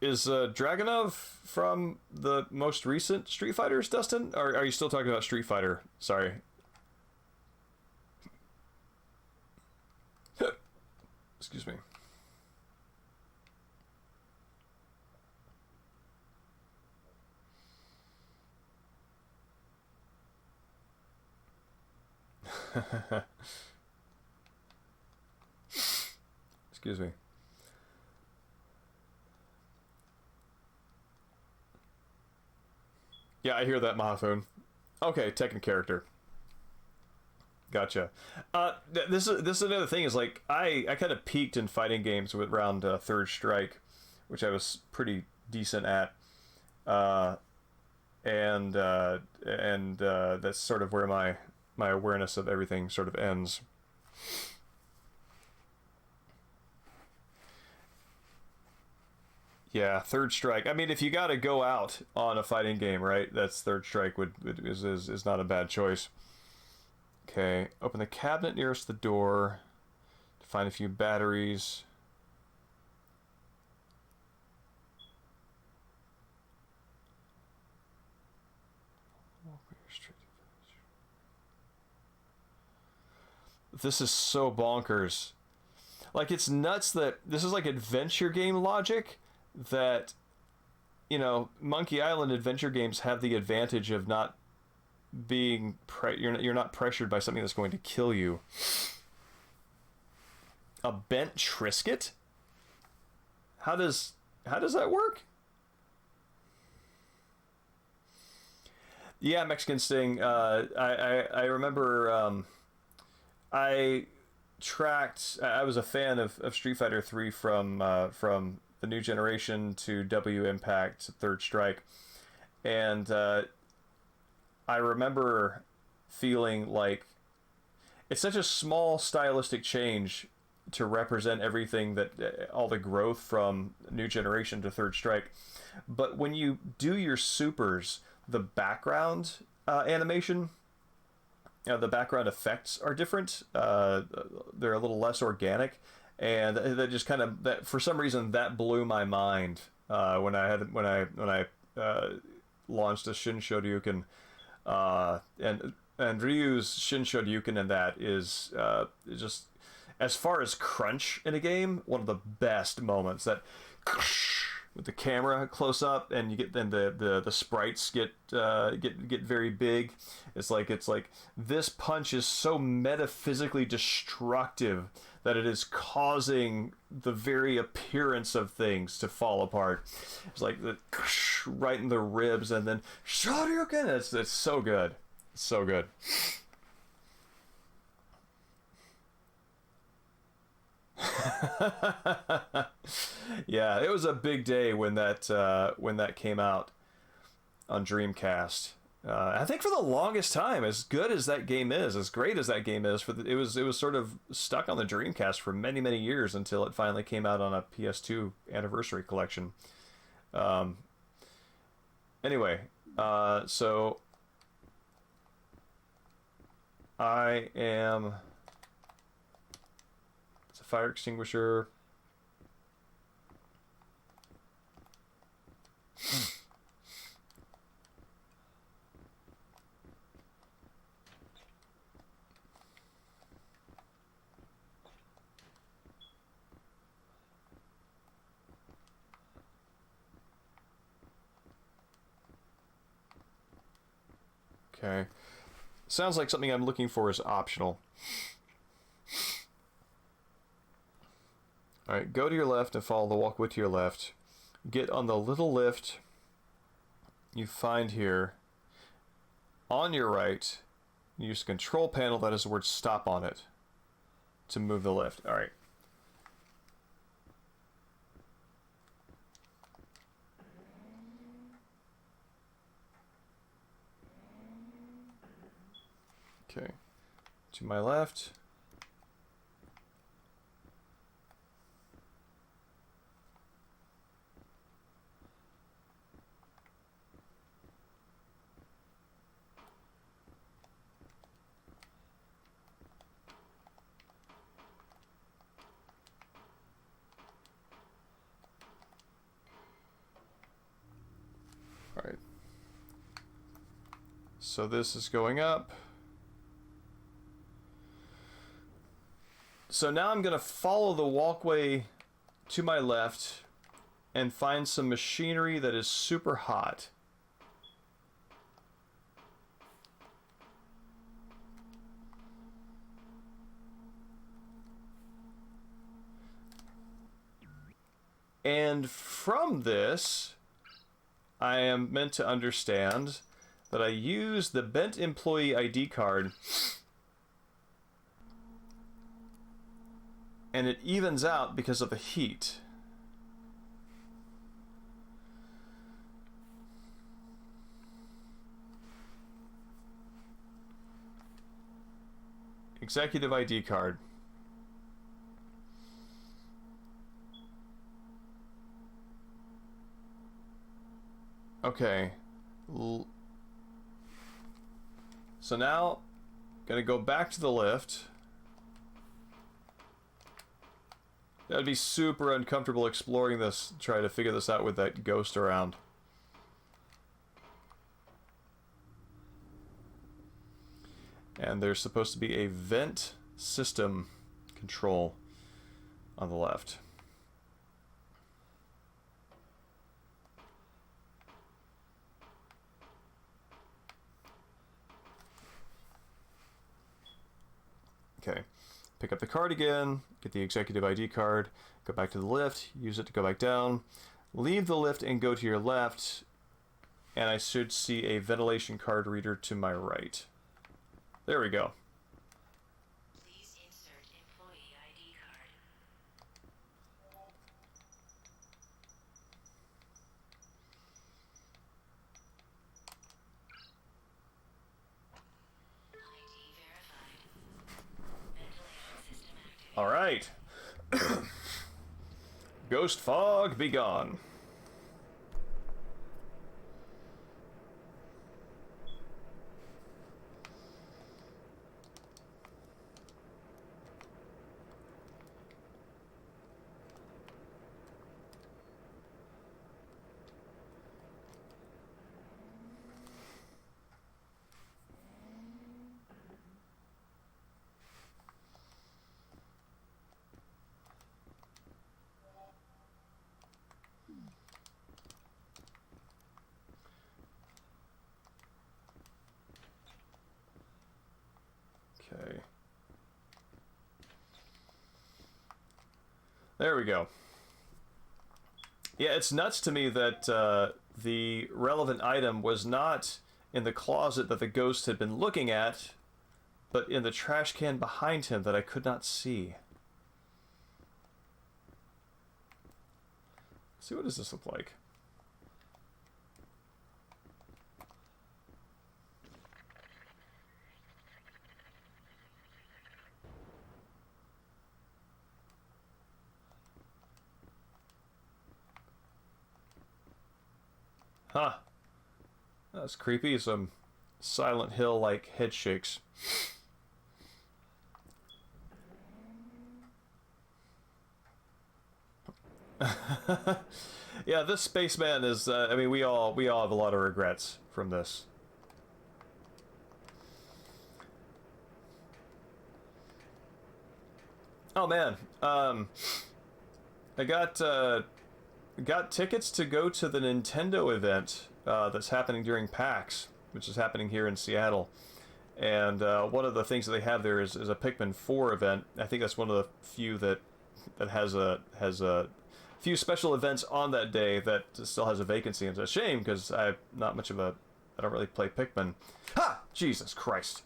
Is Dragunov from the most recent Street Fighters, Dustin? Or are you still talking about Street Fighter? Sorry. Excuse me. Excuse me. Yeah, I hear that, Mahafun. Okay, Tekken character. Gotcha. This is another thing. Is like I kind of peaked in fighting games with around Third Strike, which I was pretty decent at, and that's sort of where my awareness of everything sort of ends. Yeah, Third Strike. I mean, if you got to go out on a fighting game, right? That's Third Strike is not a bad choice. Okay, open the cabinet nearest the door to find a few batteries. This is so bonkers. Like, it's nuts that this is like adventure game logic that, Monkey Island adventure games have the advantage of not being you're not pressured by something that's going to kill you. A bent Trisket? How does that work? Yeah, Mexican Sting. I remember I was a fan of Street Fighter 3 from the new generation to W Impact Third Strike, and I remember feeling like it's such a small stylistic change to represent everything that all the growth from New Generation to Third Strike. But when you do your supers, the background animation, the background effects are different. They're a little less organic, and that just kind of, that for some reason that blew my mind when I launched a Shin Shoryuken, and Ryu's Shin Shoryuken in that is just, as far as crunch in a game, one of the best moments. That with the camera close up, and you get then the sprites get very big. It's like this punch is so metaphysically destructive that it is causing the very appearance of things to fall apart. It's like the right in the ribs, and then Shoryuken. It's so good, it's so good. Yeah, it was a big day when that came out on Dreamcast. I think for the longest time, as good as that game is, as great as that game is, it was sort of stuck on the Dreamcast for many years until it finally came out on a PS2 Anniversary Collection. Anyway, so I am. It's a fire extinguisher. Okay. Sounds like something I'm looking for is optional. Alright, go to your left and follow the walkway to your left. Get on the little lift you find here. On your right, use the control panel that has the word stop on it to move the lift. Alright. Okay. To my left. Alright. So this is going up. So now I'm going to follow the walkway to my left and find some machinery that is super hot. And from this, I am meant to understand that I use the bent employee ID card, and it evens out because of the heat. Executive ID card. Okay. So now, gonna go back to the lift. That'd be super uncomfortable exploring this, trying to figure this out with that ghost around. And there's supposed to be a vent system control on the left. Okay, pick up the card again, get the executive ID card, go back to the lift, use it to go back down, leave the lift and go to your left, and I should see a ventilation card reader to my right. There we go. Please insert employee ID card. ID verified. Ventilation system activated. All right. Ghost fog, be gone. Okay. There we go. Yeah, it's nuts to me that the relevant item was not in the closet that the ghost had been looking at, but in the trash can behind him that I could not see. Let's see, what does this look like? Huh. That's creepy. Some Silent Hill-like head shakes. Yeah, this spaceman is. I mean, we all have a lot of regrets from this. Oh man, I got tickets to go to the Nintendo event that's happening during PAX, which is happening here in Seattle. And one of the things that they have there is a Pikmin 4 event. I think that's one of the few that has a few special events on that day that still has a vacancy. And it's a shame because I don't really play Pikmin. Ha! Jesus Christ.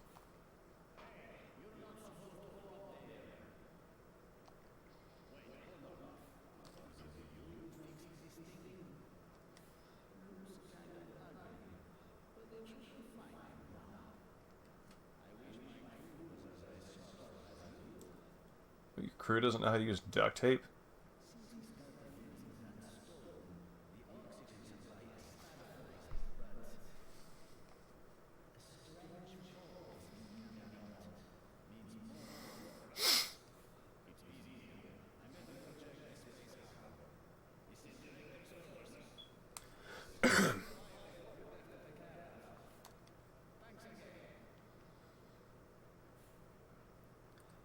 Your crew doesn't know how to use duct tape?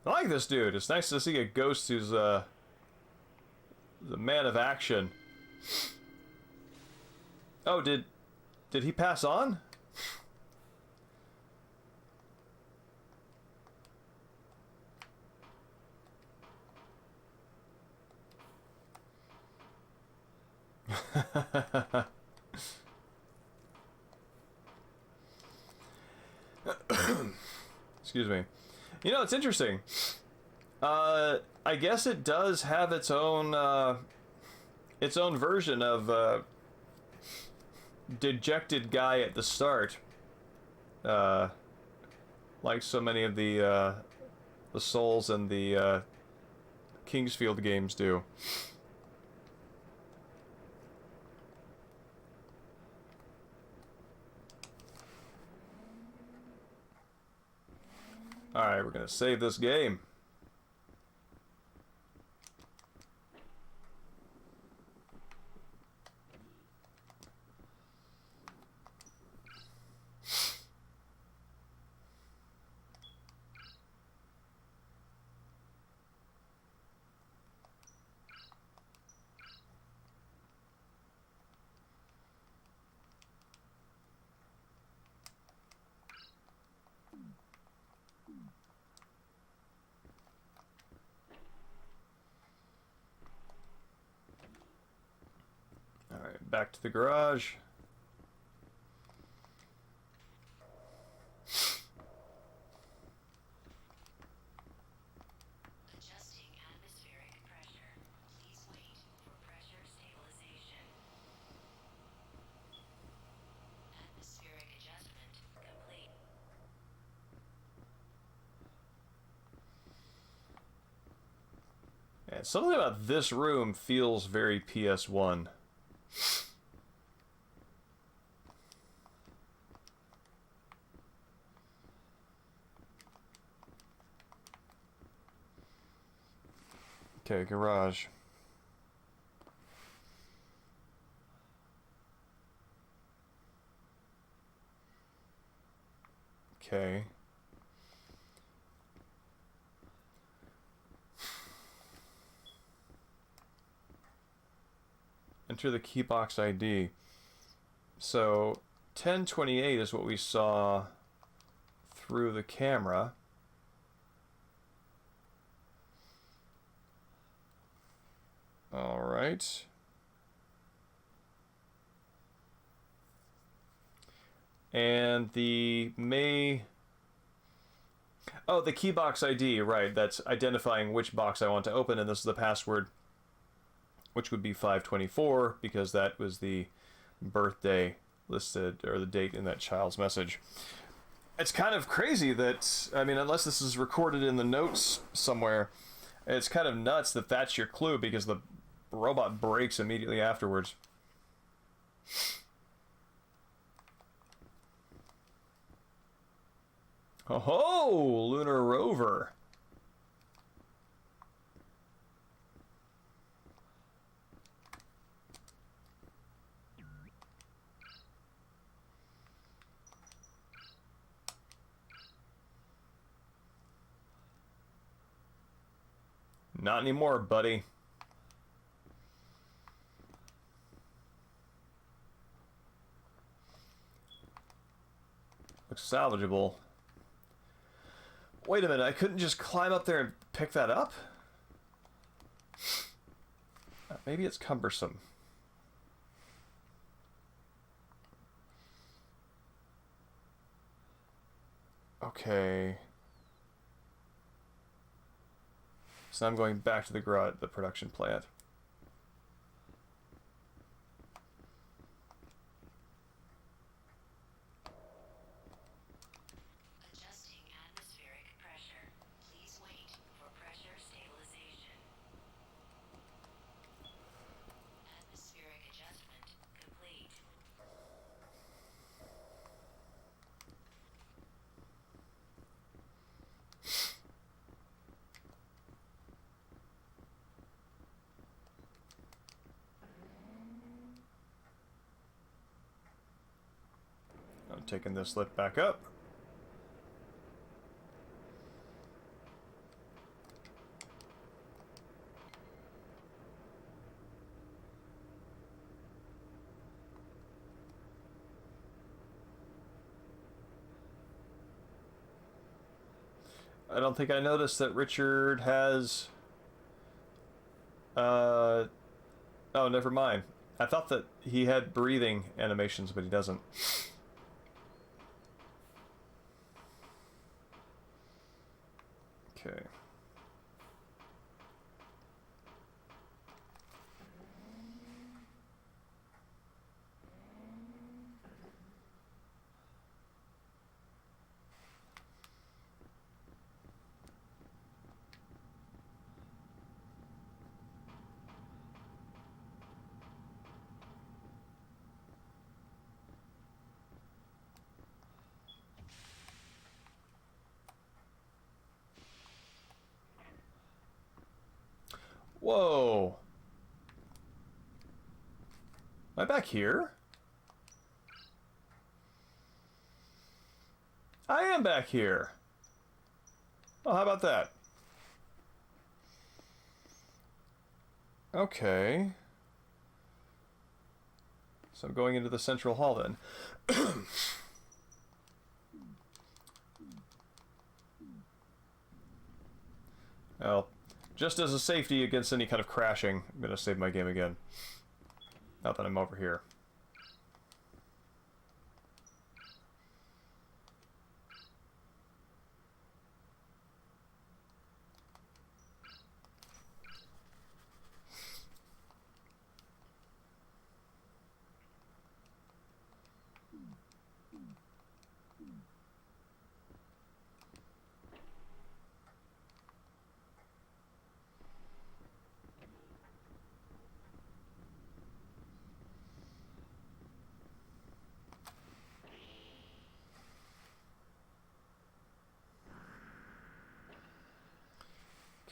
I like this dude. It's nice to see a ghost who's the man of action. Oh, did he pass on? Excuse me. You know, it's interesting. I guess it does have its own version of dejected guy at the start. Like so many of the Souls and the Kingsfield games do. Alright, we're gonna save this game. Alright, back to the garage. Adjusting atmospheric pressure. Please wait for pressure stabilization. Atmospheric adjustment complete. And something about this room feels very PS1. Okay, garage. Okay. Enter the keybox ID. So 1028 is what we saw through the camera. All right. And the May... Oh, the keybox ID, right. That's identifying which box I want to open, and this is the password, which would be 524, because that was the birthday listed, or the date in that child's message. It's kind of crazy that, I mean, unless this is recorded in the notes somewhere, it's kind of nuts that that's your clue, because the robot breaks immediately afterwards. Oh, lunar rover. Not anymore, buddy. Looks salvageable. Wait a minute, I couldn't just climb up there and pick that up? Maybe it's cumbersome. Okay. So now I'm going back to the garage, the production plant. Adjusting atmospheric pressure. Please wait for pressure stabilization. Atmospheric adjustment complete. I'm taking this lift back up. I don't think I noticed that Richard has... Oh, never mind. I thought that he had breathing animations, but he doesn't. Okay. Whoa. Am I back here? I am back here. Oh, how about that? Okay. So I'm going into the central hall then. Well, just as a safety against any kind of crashing, I'm going to save my game again. Now that I'm over here.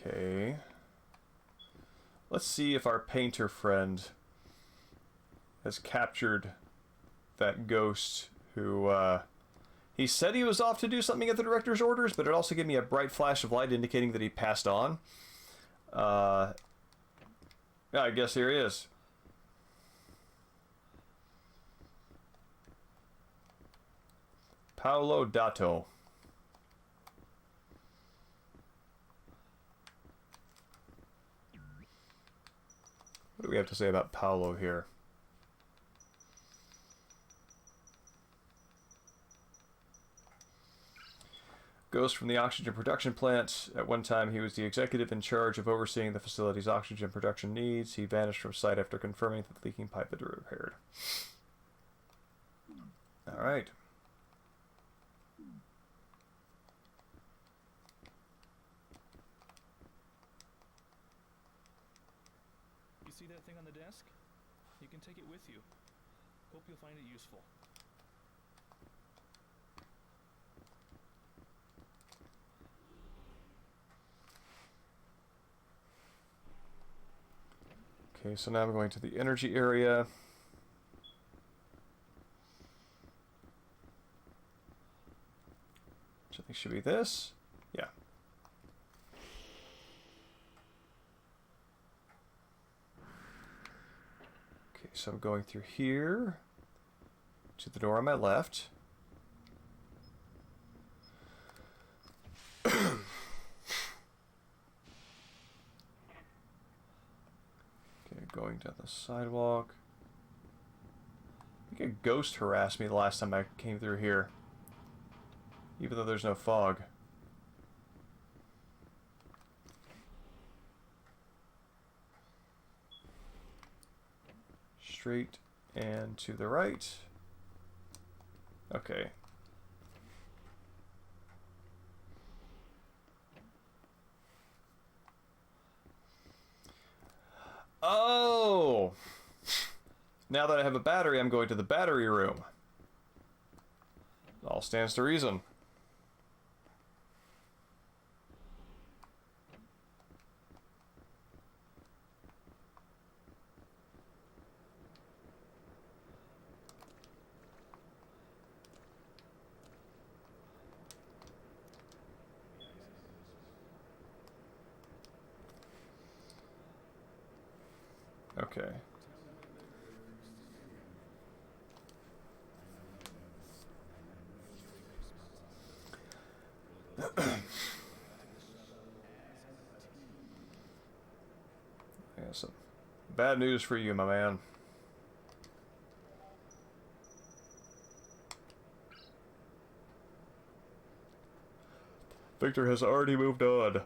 Okay. Let's see if our painter friend has captured that ghost who, he said he was off to do something at the director's orders, but it also gave me a bright flash of light indicating that he passed on. Yeah, I guess here he is. Paolo Dato. What do we have to say about Paolo here? Ghost from the oxygen production plant. At one time, he was the executive in charge of overseeing the facility's oxygen production needs. He vanished from site after confirming that the leaking pipe had been repaired. All right. You see that thing on the desk? You can take it with you. Hope you'll find it useful. Okay, so now I'm going to the energy area. Which I think should be this. Yeah. Okay, so I'm going through here to the door on my left. Going down the sidewalk. I think a ghost harassed me the last time I came through here. Even though there's no fog. Straight and to the right. Okay. Oh! Now that I have a battery, I'm going to the battery room. All stands to reason. Okay. Yeah, some bad news for you, my man. Victor has already moved on.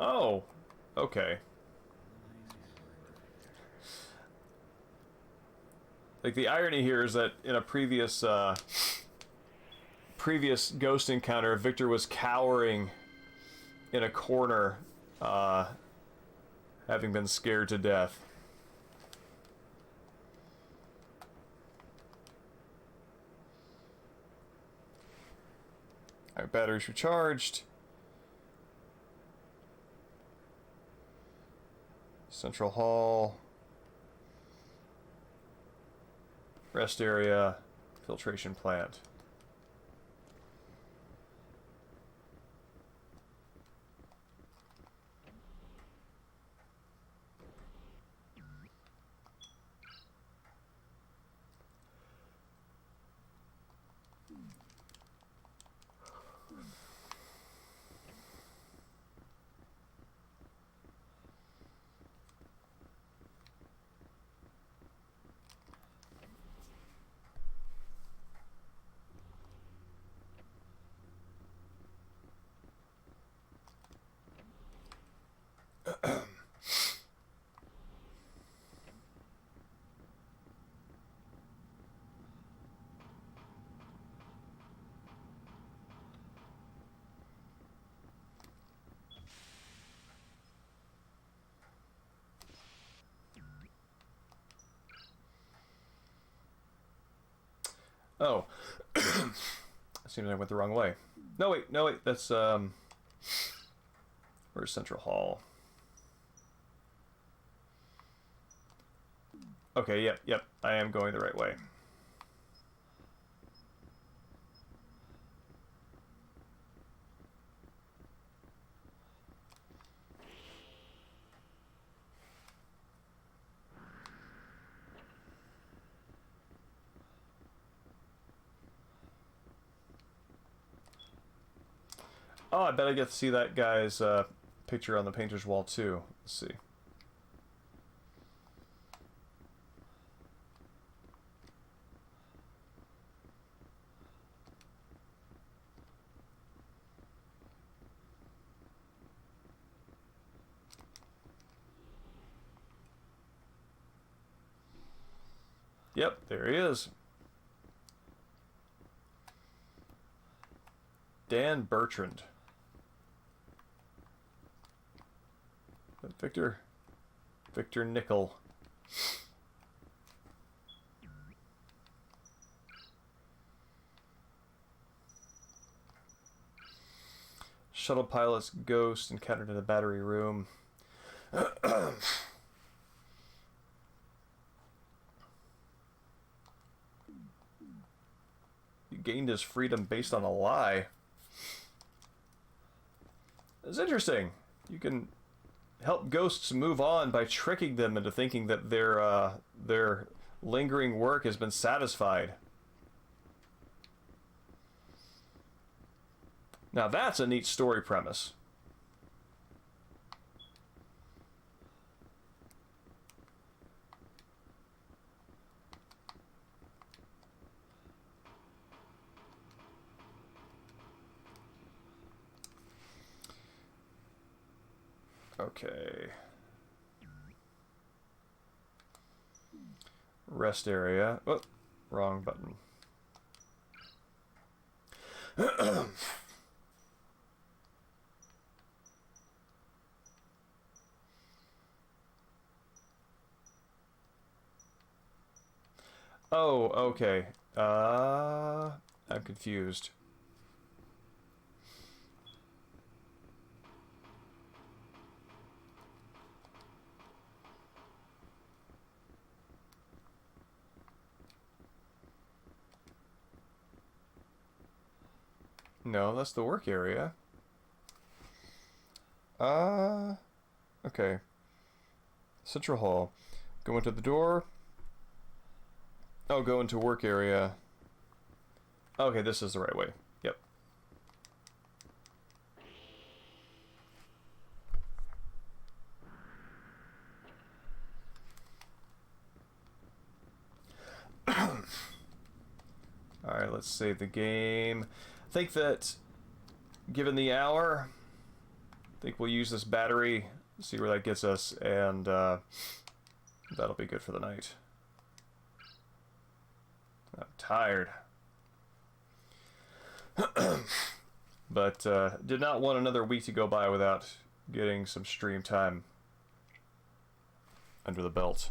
Oh, okay. Like, the irony here is that in a previous ghost encounter, Victor was cowering in a corner, having been scared to death. Alright, batteries recharged. Central hall. Rest area. Filtration plant. Oh. Seems like I went the wrong way. No, wait. No, wait. That's, where's Central Hall? Okay, yep. I am going the right way. Oh, I bet I get to see that guy's picture on the painter's wall too. Let's see. Yep, there he is. Dan Bertrand. Victor Nickel. Shuttle pilot's ghost encountered in the battery room. He gained his freedom based on a lie. It's interesting. You can help ghosts move on by tricking them into thinking that their lingering work has been satisfied. Now that's a neat story premise. Okay. Rest area. Oh, wrong button. Oh, okay. I'm confused. No, that's the work area. Okay. Central Hall. Go into the door. Oh, go into work area. Okay, this is the right way. Yep. Alright, let's save the game. I think that, given the hour, I think we'll use this battery, see where that gets us, and that'll be good for the night. I'm tired. But did not want another week to go by without getting some stream time under the belt.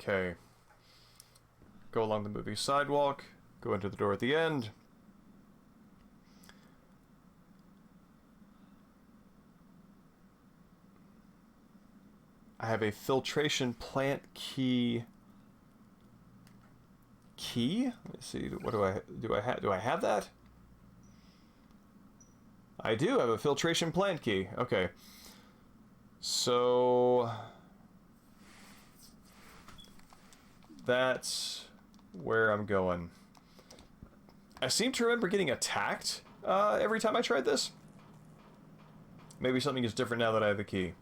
Okay. Go along the movie sidewalk. Go into the door at the end. I have a filtration plant key. Key? Let's see. What do I have that? I do have a filtration plant key. Okay. So that's where I'm going. I seem to remember getting attacked every time I tried this. Maybe something is different now that I have the key.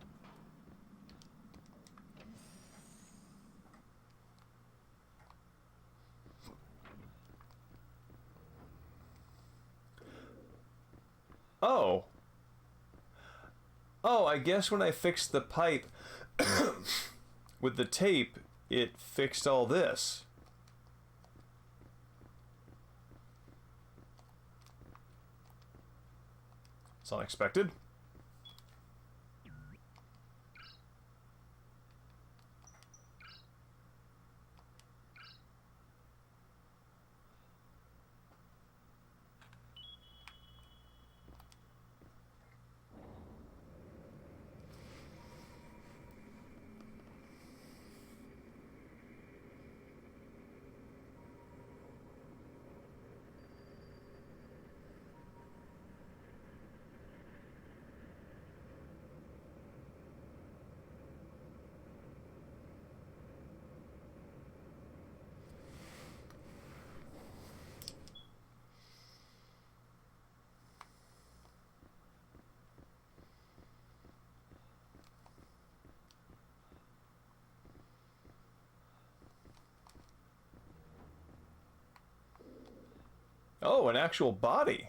Oh. Oh, I guess when I fixed the pipe with the tape, it fixed all this. It's unexpected. Oh, an actual body.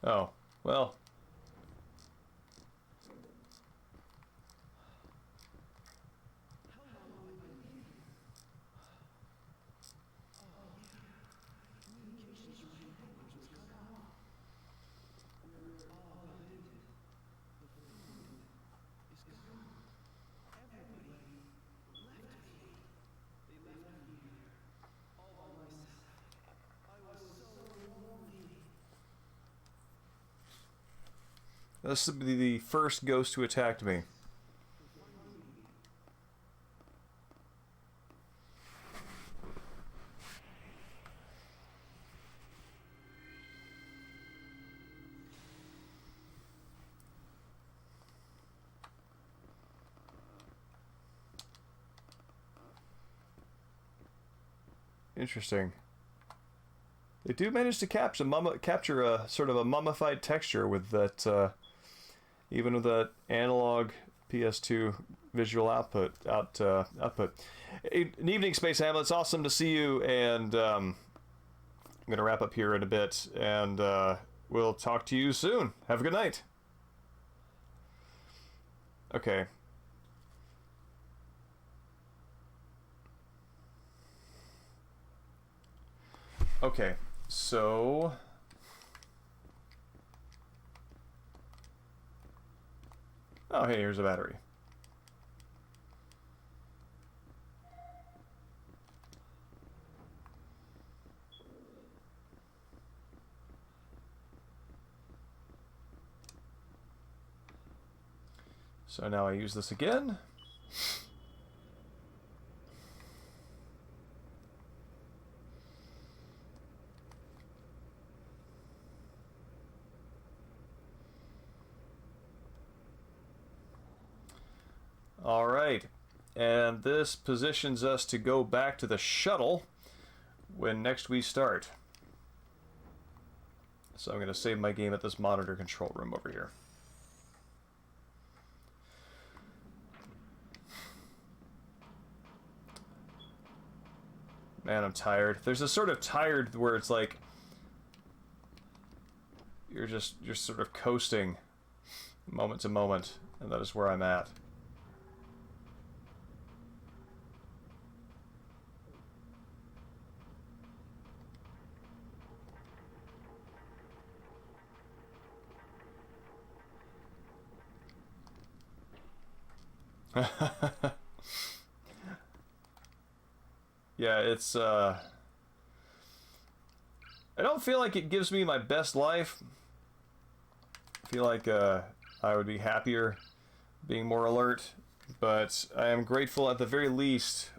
Oh, well. This would be the first ghost who attacked me. Interesting. They do manage to capture a sort of a mummified texture with that, even with that analog PS2 visual output. An evening, Space Hamlet. It's awesome to see you, and I'm gonna wrap up here in a bit, and we'll talk to you soon. Have a good night. Okay. Okay, so oh, hey, here's a battery. So now I use this again. All right, and this positions us to go back to the shuttle when next we start. So I'm going to save my game at this monitor control room over here. Man, I'm tired. There's a sort of tired where it's like you're sort of coasting moment to moment, and that is where I'm at. Yeah, it's I don't feel like it gives me my best life. I feel like I would be happier being more alert, but I am grateful at the very least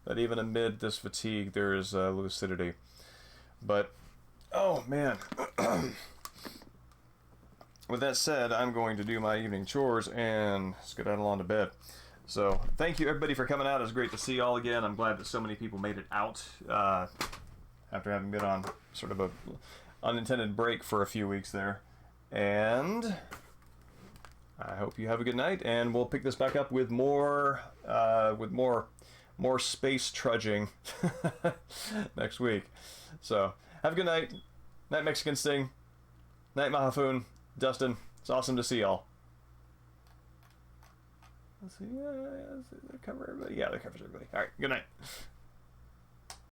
that even amid this fatigue there is lucidity. But oh man. With that said, I'm going to do my evening chores and skedaddle on to bed. So, thank you everybody for coming out. It's great to see you all again. I'm glad that so many people made it out after having been on sort of a unintended break for a few weeks there. And I hope you have a good night, and we'll pick this back up with more space trudging next week. So, have a good night. Night Mexican Sting. Night Mahafun. Dustin, it's awesome to see y'all. Let's see, let's see, they cover everybody. Yeah, they covers everybody. All right, good night.